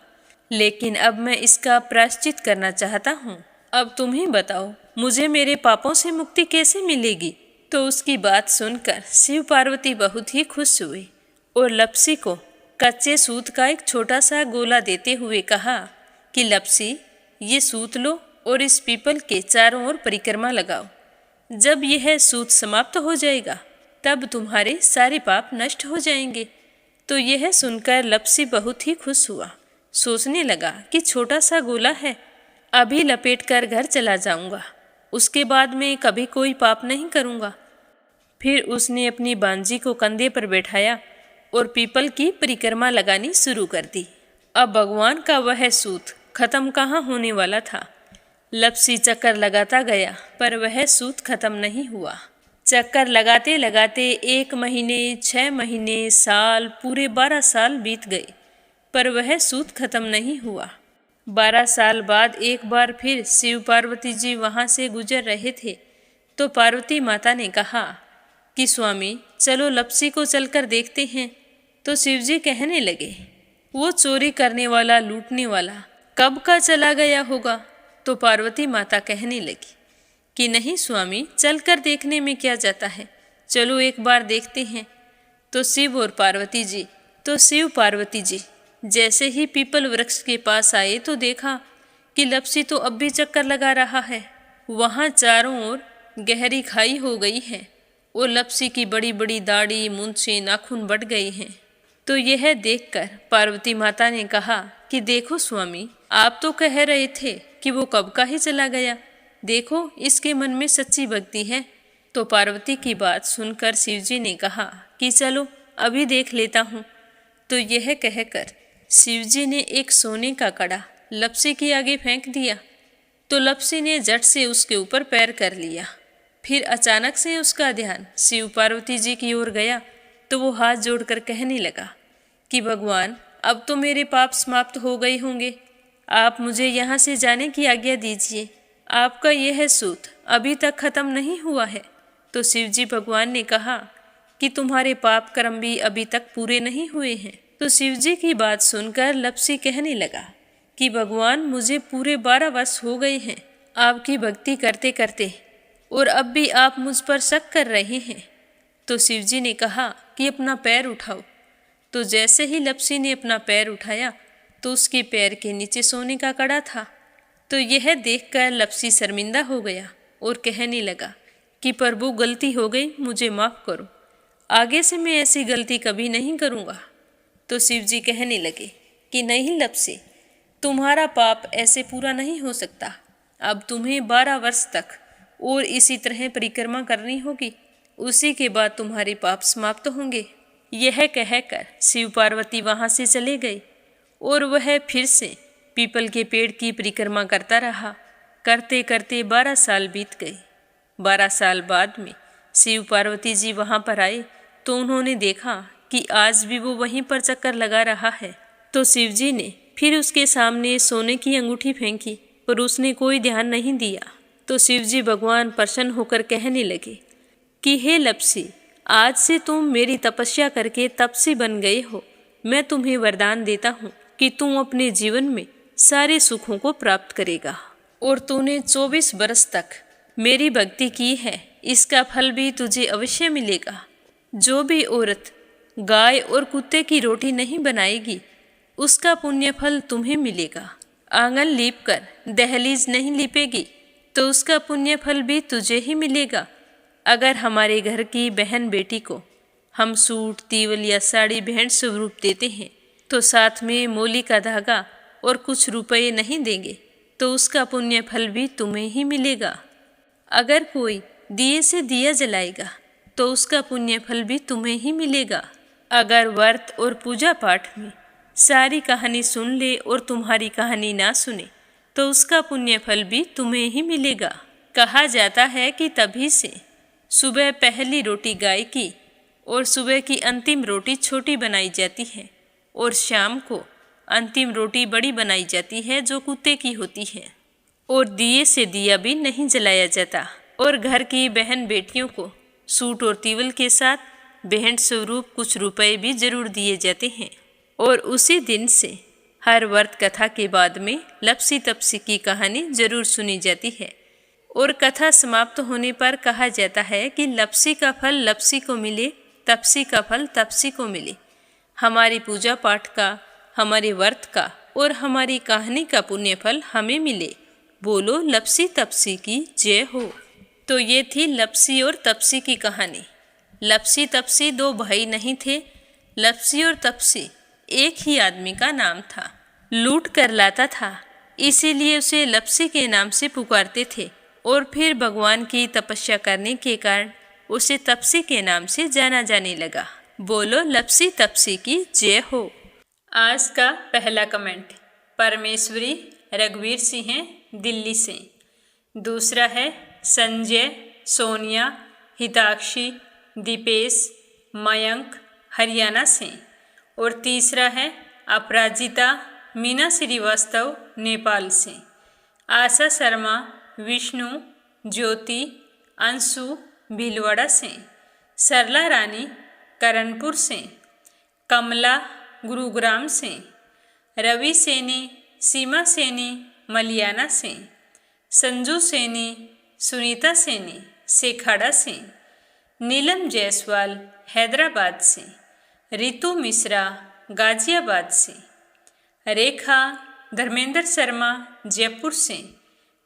[SPEAKER 1] लेकिन अब मैं इसका प्रायश्चित करना चाहता हूँ। अब तुम ही बताओ, मुझे मेरे पापों से मुक्ति कैसे मिलेगी? तो उसकी बात सुनकर शिव पार्वती बहुत ही खुश हुए और लप्सी को कच्चे सूत का एक छोटा सा गोला देते हुए कहा कि लप्सी, ये सूत लो और इस पीपल के चारों ओर परिक्रमा लगाओ। जब यह सूत समाप्त हो जाएगा तब तुम्हारे सारे पाप नष्ट हो जाएंगे। तो यह सुनकर लप्सी बहुत ही खुश हुआ। सोचने लगा कि छोटा सा गोला है, अभी लपेट कर घर चला जाऊंगा, उसके बाद में कभी कोई पाप नहीं करूंगा। फिर उसने अपनी बांजी को कंधे पर बैठाया और पीपल की परिक्रमा लगानी शुरू कर दी। अब भगवान का वह सूत खत्म कहाँ होने वाला था। लपसी चक्कर लगाता गया पर वह सूत खत्म नहीं हुआ। चक्कर लगाते लगाते 1 महीने, 6 महीने, साल, पूरे 12 साल बीत गए पर वह सूत खत्म नहीं हुआ। 12 साल बाद एक बार फिर शिव पार्वती जी वहाँ से गुजर रहे थे तो पार्वती माता ने कहा कि स्वामी चलो लपसी को चलकर देखते हैं। तो शिव जी कहने लगे, वो चोरी करने वाला, लूटने वाला कब का चला गया होगा। तो पार्वती माता कहने लगी कि नहीं स्वामी, चलकर देखने में क्या जाता है, चलो एक बार देखते हैं। तो शिव पार्वती जी जैसे ही पीपल वृक्ष के पास आए तो देखा कि लपसी तो अब भी चक्कर लगा रहा है। वहाँ चारों ओर गहरी खाई हो गई है और लपसी की बड़ी बड़ी दाढ़ी, मूंछें, नाखून बढ़ गए हैं। तो यह देखकर पार्वती माता ने कहा कि देखो स्वामी, आप तो कह रहे थे कि वो कब का ही चला गया, देखो इसके मन में सच्ची भक्ति है। तो पार्वती की बात सुनकर शिवजी ने कहा कि चलो अभी देख लेता हूँ। तो यह कहकर शिवजी ने एक सोने का कड़ा लपसी के आगे फेंक दिया। तो लपसी ने झट से उसके ऊपर पैर कर लिया। फिर अचानक से उसका ध्यान शिव पार्वती जी की ओर गया तो वो हाथ जोड़कर कहने लगा कि भगवान, अब तो मेरे पाप समाप्त हो गए होंगे, आप मुझे यहाँ से जाने की आज्ञा दीजिए, आपका यह सूत अभी तक खत्म नहीं हुआ है। तो शिवजी भगवान ने कहा कि तुम्हारे पाप कर्म भी अभी तक पूरे नहीं हुए हैं। तो शिवजी की बात सुनकर लपसी कहने लगा कि भगवान, मुझे पूरे 12 वर्ष हो गए हैं आपकी भक्ति करते करते और अब भी आप मुझ पर शक कर रहे हैं। तो शिवजी ने कहा कि अपना पैर उठाओ। तो जैसे ही लपसी ने अपना पैर उठाया तो उसके पैर के नीचे सोने का कड़ा था। तो यह देखकर लपसी शर्मिंदा हो गया और कहने लगा कि प्रभु, गलती हो गई, मुझे माफ़ करो, आगे से मैं ऐसी गलती कभी नहीं करूँगा। तो शिवजी कहने लगे कि नहीं लपसी, तुम्हारा पाप ऐसे पूरा नहीं हो सकता, अब तुम्हें 12 वर्ष तक और इसी तरह परिक्रमा करनी होगी, उसी के बाद तुम्हारे पाप समाप्त होंगे। यह कहकर शिव पार्वती वहाँ से चले गए और वह फिर से पीपल के पेड़ की परिक्रमा करता रहा। करते करते 12 साल बीत गए। 12 साल बाद में शिव पार्वती जी वहाँ पर आए तो उन्होंने देखा कि आज भी वो वहीं पर चक्कर लगा रहा है। तो शिव जी ने फिर उसके सामने सोने की अंगूठी फेंकी पर उसने कोई ध्यान नहीं दिया। तो शिव जी भगवान प्रसन्न होकर कहने लगे कि हे लपसी, आज से तुम मेरी तपस्या करके तपसी बन गए हो। मैं तुम्हें वरदान देता हूँ कि तुम अपने जीवन में सारे सुखों को प्राप्त करेगा और तूने 24 बरस तक मेरी भक्ति की है, इसका फल भी तुझे अवश्य मिलेगा। जो भी औरत गाय और कुत्ते की रोटी नहीं बनाएगी उसका पुण्य फल तुम्हें मिलेगा। आंगन लीप कर दहलीज नहीं लीपेगी तो उसका पुण्य फल भी तुझे ही मिलेगा। अगर हमारे घर की बहन बेटी को हम सूट, तीवल या साड़ी भेंट स्वरूप देते हैं तो साथ में मोली का धागा और कुछ रुपए नहीं देंगे तो उसका पुण्य फल भी तुम्हें ही मिलेगा। अगर कोई दिए से दिया जलाएगा तो उसका पुण्य फल भी तुम्हें ही मिलेगा। अगर व्रत और पूजा पाठ में सारी कहानी सुन ले और तुम्हारी कहानी ना सुने तो उसका पुण्य फल भी तुम्हें ही मिलेगा। कहा जाता है कि तभी से सुबह पहली रोटी गाय की और सुबह की अंतिम रोटी छोटी बनाई जाती है और शाम को अंतिम रोटी बड़ी बनाई जाती है जो कुत्ते की होती है। और दिए से दिया भी नहीं जलाया जाता और घर की बहन बेटियों को सूट और तीवल के साथ भेंट स्वरूप कुछ रुपए भी जरूर दिए जाते हैं। और उसी दिन से हर व्रत कथा के बाद में लपसी तपसी की कहानी जरूर सुनी जाती है और कथा समाप्त होने पर कहा जाता है कि लपसी का फल लपसी को मिले, तपसी का फल तपसी को मिले। हमारी पूजा पाठ का, हमारे व्रत का और हमारी कहानी का पुण्य फल हमें मिले। बोलो लपसी तपसी की जय हो। तो ये थी लपसी और तपसी की कहानी। लपसी तपसी 2 भाई नहीं थे। लपसी और तपसी एक ही आदमी का नाम था। लूट कर लाता था, इसीलिए उसे लपसी के नाम से पुकारते थे और फिर भगवान की तपस्या करने के कारण उसे तपसी के नाम से जाना जाने लगा। बोलो लपसी तपसी की जय हो। आज का पहला कमेंट परमेश्वरी रघुवीर सिंह हैं दिल्ली से। दूसरा है संजय, सोनिया, हिताक्षी, दीपेश, मयंक हरियाणा से। और तीसरा है अपराजिता, मीना श्रीवास्तव नेपाल से। आशा शर्मा, विष्णु, ज्योति, अंशु भीलवाड़ा से। सरला रानी करणपुर से। कमला गुरुग्राम से। रवि सैनी, सीमा सैनी मलियाना से। संजू सैनी, सुनीता सैनी सेखाड़ा से। नीलम जायसवाल हैदराबाद से। रितु मिश्रा गाजियाबाद से। रेखा धर्मेंद्र शर्मा जयपुर से।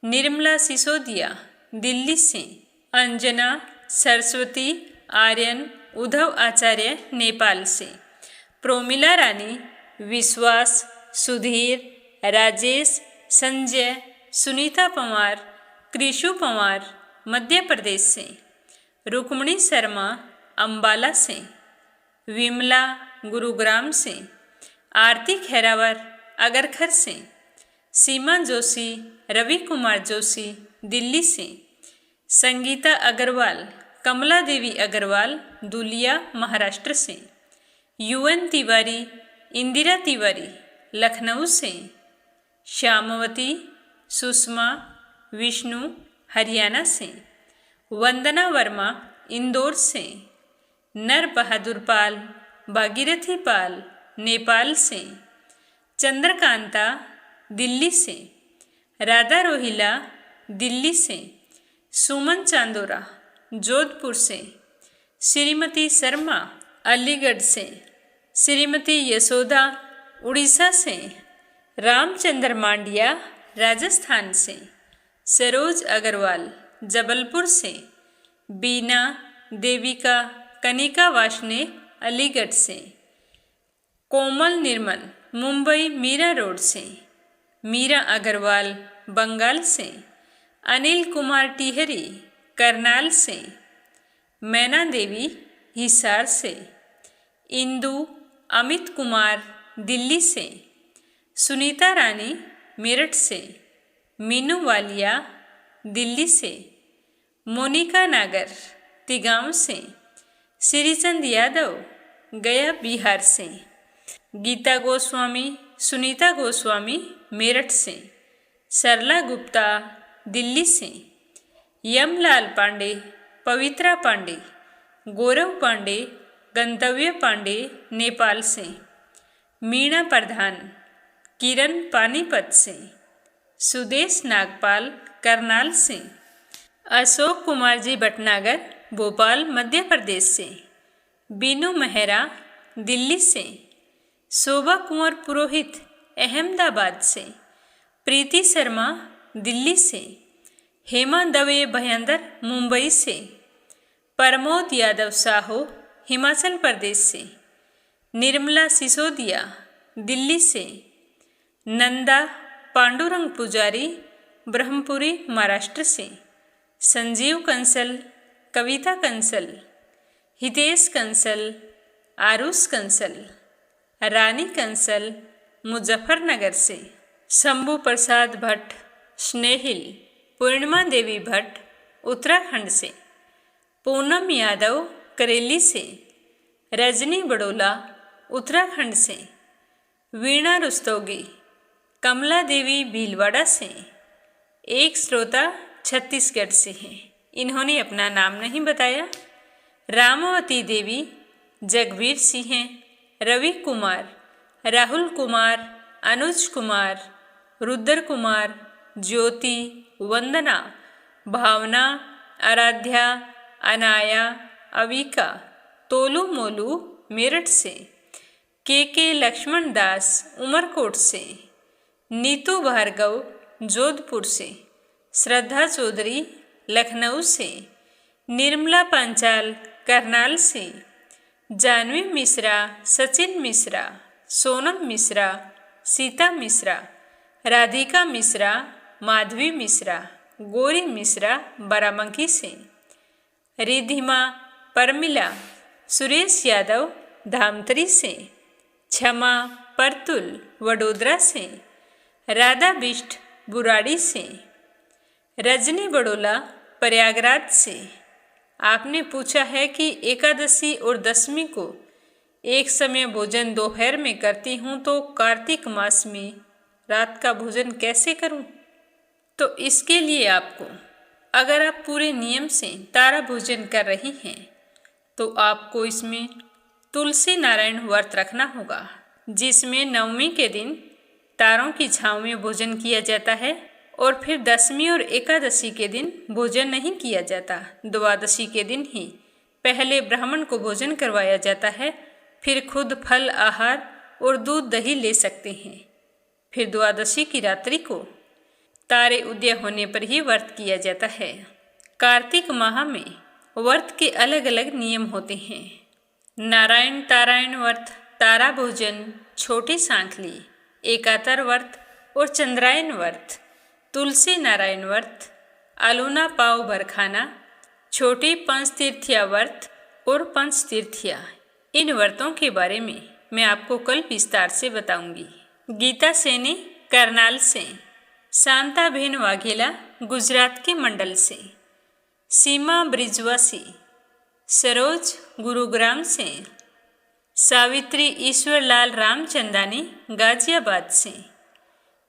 [SPEAKER 1] निर्मला सिसोदिया दिल्ली से। अंजना सरस्वती आर्यन उद्धव आचार्य नेपाल से। प्रोमिला रानी विश्वास, सुधीर, राजेश, संजय, सुनीता पंवार, कृषु पंवार मध्य प्रदेश से। रुक्मणी शर्मा अंबाला से। विमला गुरुग्राम से। आरती खैरावर अगरखर से। सीमा जोशी, रवि कुमार जोशी दिल्ली से। संगीता अग्रवाल, कमला देवी अग्रवाल दुलिया महाराष्ट्र से। यूएन तिवारी, इंदिरा तिवारी लखनऊ से। श्यामवती, सुषमा, विष्णु हरियाणा से। वंदना वर्मा इंदौर से। नर बहादुर पाल, भागीरथी पाल नेपाल से। चंद्रकांता दिल्ली से। राधा रोहिला दिल्ली से। सुमन चांदोरा जोधपुर से। श्रीमती शर्मा अलीगढ़ से। श्रीमती यशोदा उड़ीसा से। रामचंद्र मांडिया राजस्थान से। सरोज अग्रवाल जबलपुर से। बीना देविका कनिका वाशने अलीगढ़ से। कोमल निर्मल मुंबई मीरा रोड से। मीरा अग्रवाल बंगाल से। अनिल कुमार टिहरी करनाल से। मैना देवी हिसार से। इंदु अमित कुमार दिल्ली से। सुनीता रानी मेरठ से। मीनू वालिया दिल्ली से। मोनिका नागर तिगांव से। श्रीचंद यादव गया बिहार से। गीता गोस्वामी, सुनीता गोस्वामी मेरठ से। सरला गुप्ता दिल्ली से। यमलाल पांडे, पवित्रा पांडे, गौरव पांडे, गंतव्य पांडे नेपाल से। मीणा प्रधान किरण पानीपत से। सुदेश नागपाल करनाल से। अशोक कुमार जी भटनागर भोपाल मध्य प्रदेश से। बीनू मेहरा दिल्ली से। शोभा कुंवर पुरोहित अहमदाबाद से। प्रीति शर्मा दिल्ली से। हेमा दवे भयंदर मुंबई से। प्रमोद यादव साहू हिमाचल प्रदेश से। निर्मला सिसोदिया दिल्ली से। नंदा पांडुरंग पुजारी ब्रह्मपुरी महाराष्ट्र से। संजीव कंसल, कविता कंसल, हितेश कंसल, आरुष कंसल, रानी कंसल मुजफ्फरनगर से। शंभू प्रसाद भट्ट स्नेहिल, पूर्णिमा देवी भट्ट उत्तराखंड से। पूनम यादव करेली से। रजनी बड़ोला उत्तराखंड से। वीणा रुस्तोगी, कमला देवी भीलवाड़ा से। एक श्रोता छत्तीसगढ़ से हैं, इन्होंने अपना नाम नहीं बताया। रामावती देवी जगबीर सिंह हैं। रवि कुमार, राहुल कुमार, अनुज कुमार, रुद्र कुमार, ज्योति, वंदना, भावना, आराध्या, अनाया, अविका, तोलू मोलू मेरठ से। के लक्ष्मण दास उमरकोट से। नीतू भार्गव जोधपुर से। श्रद्धा चौधरी लखनऊ से। निर्मला पांचाल करनाल से। जानवी मिश्रा, सचिन मिश्रा, सोनम मिश्रा, सीता मिश्रा, राधिका मिश्रा, माधवी मिश्रा, गौरी मिश्रा बाराबंकी से। रिधिमा परमिला, सुरेश यादव धामतरी से। क्षमा परतुल वडोदरा से। राधा बिष्ट बुराड़ी से। रजनी बड़ोला प्रयागराज से आपने पूछा है कि एकादशी और दशमी को एक समय भोजन दोपहर में करती हूँ तो कार्तिक मास में रात का भोजन कैसे करूँ। तो इसके लिए आपको, अगर आप पूरे नियम से तारा भोजन कर रही हैं तो आपको इसमें तुलसी नारायण व्रत रखना होगा, जिसमें नवमी के दिन तारों की छाँव में भोजन किया जाता है और फिर दशमी और एकादशी के दिन भोजन नहीं किया जाता। द्वादशी के दिन ही पहले ब्राह्मण को भोजन करवाया जाता है, फिर खुद फल आहार और दूध दही ले सकते हैं। फिर द्वादशी की रात्रि को तारे उदय होने पर ही व्रत किया जाता है। कार्तिक माह में व्रत के अलग अलग नियम होते हैं। नारायण तारायण व्रत, तारा भोजन, छोटी सांखली, एकातर व्रत और चंद्रायन व्रत, तुलसी नारायण व्रत, आलूना पाव भरखाना, छोटी पंचतीर्थिया व्रत और पंचतीर्थिया। इन व्रतों के बारे में मैं आपको कल विस्तार से बताऊंगी। गीता सैनी करनाल से, शांताबेन वाघेला गुजरात के मंडल से, सीमा ब्रिजवासी सरोज गुरुग्राम से, सावित्री ईश्वरलाल रामचंदानी गाजियाबाद से,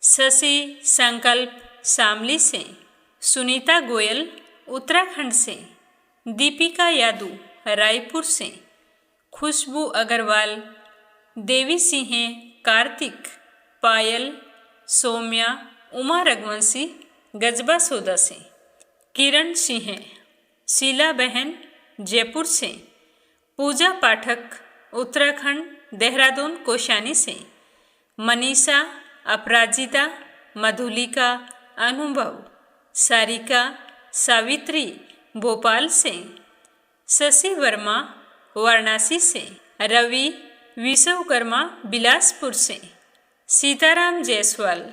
[SPEAKER 1] शशि संकल्प शामली से, सुनीता गोयल उत्तराखंड से, दीपिका यादव रायपुर से, खुशबू अग्रवाल, देवी सिंह कार्तिक, पायल, सौम्या, उमा रघुवंशी गजबा सौदा से, किरण सिंह, शीला बहन जयपुर से, पूजा पाठक उत्तराखंड देहरादून कोशानी से, मनीषा, अपराजिता, मधुलिका, अनुभव, सारिका, सावित्री भोपाल से, शशि वर्मा वाराणसी से, रवि विश्वकर्मा बिलासपुर से, सीताराम जायसवाल,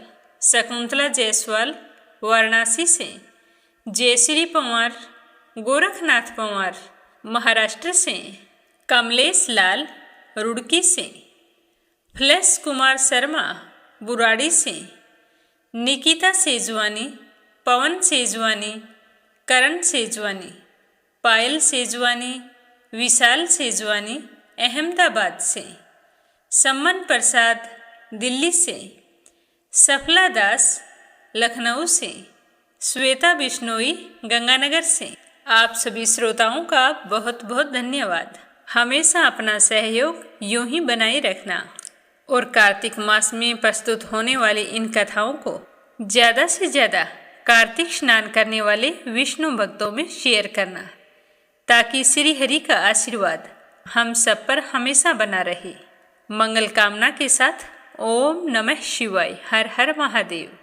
[SPEAKER 1] शकुंतला जायसवाल वाराणसी से, जयश्री पंवार, गोरखनाथ पंवार महाराष्ट्र से, कमलेश लाल रुड़की से, फ्लैश कुमार शर्मा बुराड़ी से, निकिता सेजवानी, पवन सेजवानी, करण सेजवानी, पायल सेजवानी, विशाल सेजवानी अहमदाबाद से, सम्मन प्रसाद दिल्ली से, सफला दास लखनऊ से, श्वेता बिश्नोई गंगानगर से। आप सभी श्रोताओं का बहुत बहुत धन्यवाद। हमेशा अपना सहयोग यूं ही बनाए रखना और कार्तिक मास में प्रस्तुत होने वाली इन कथाओं को ज़्यादा से ज़्यादा कार्तिक स्नान करने वाले विष्णु भक्तों में शेयर करना, ताकि श्री हरि का आशीर्वाद हम सब पर हमेशा बना रहे। मंगल कामना के साथ ओम नमः शिवाय। हर हर महादेव।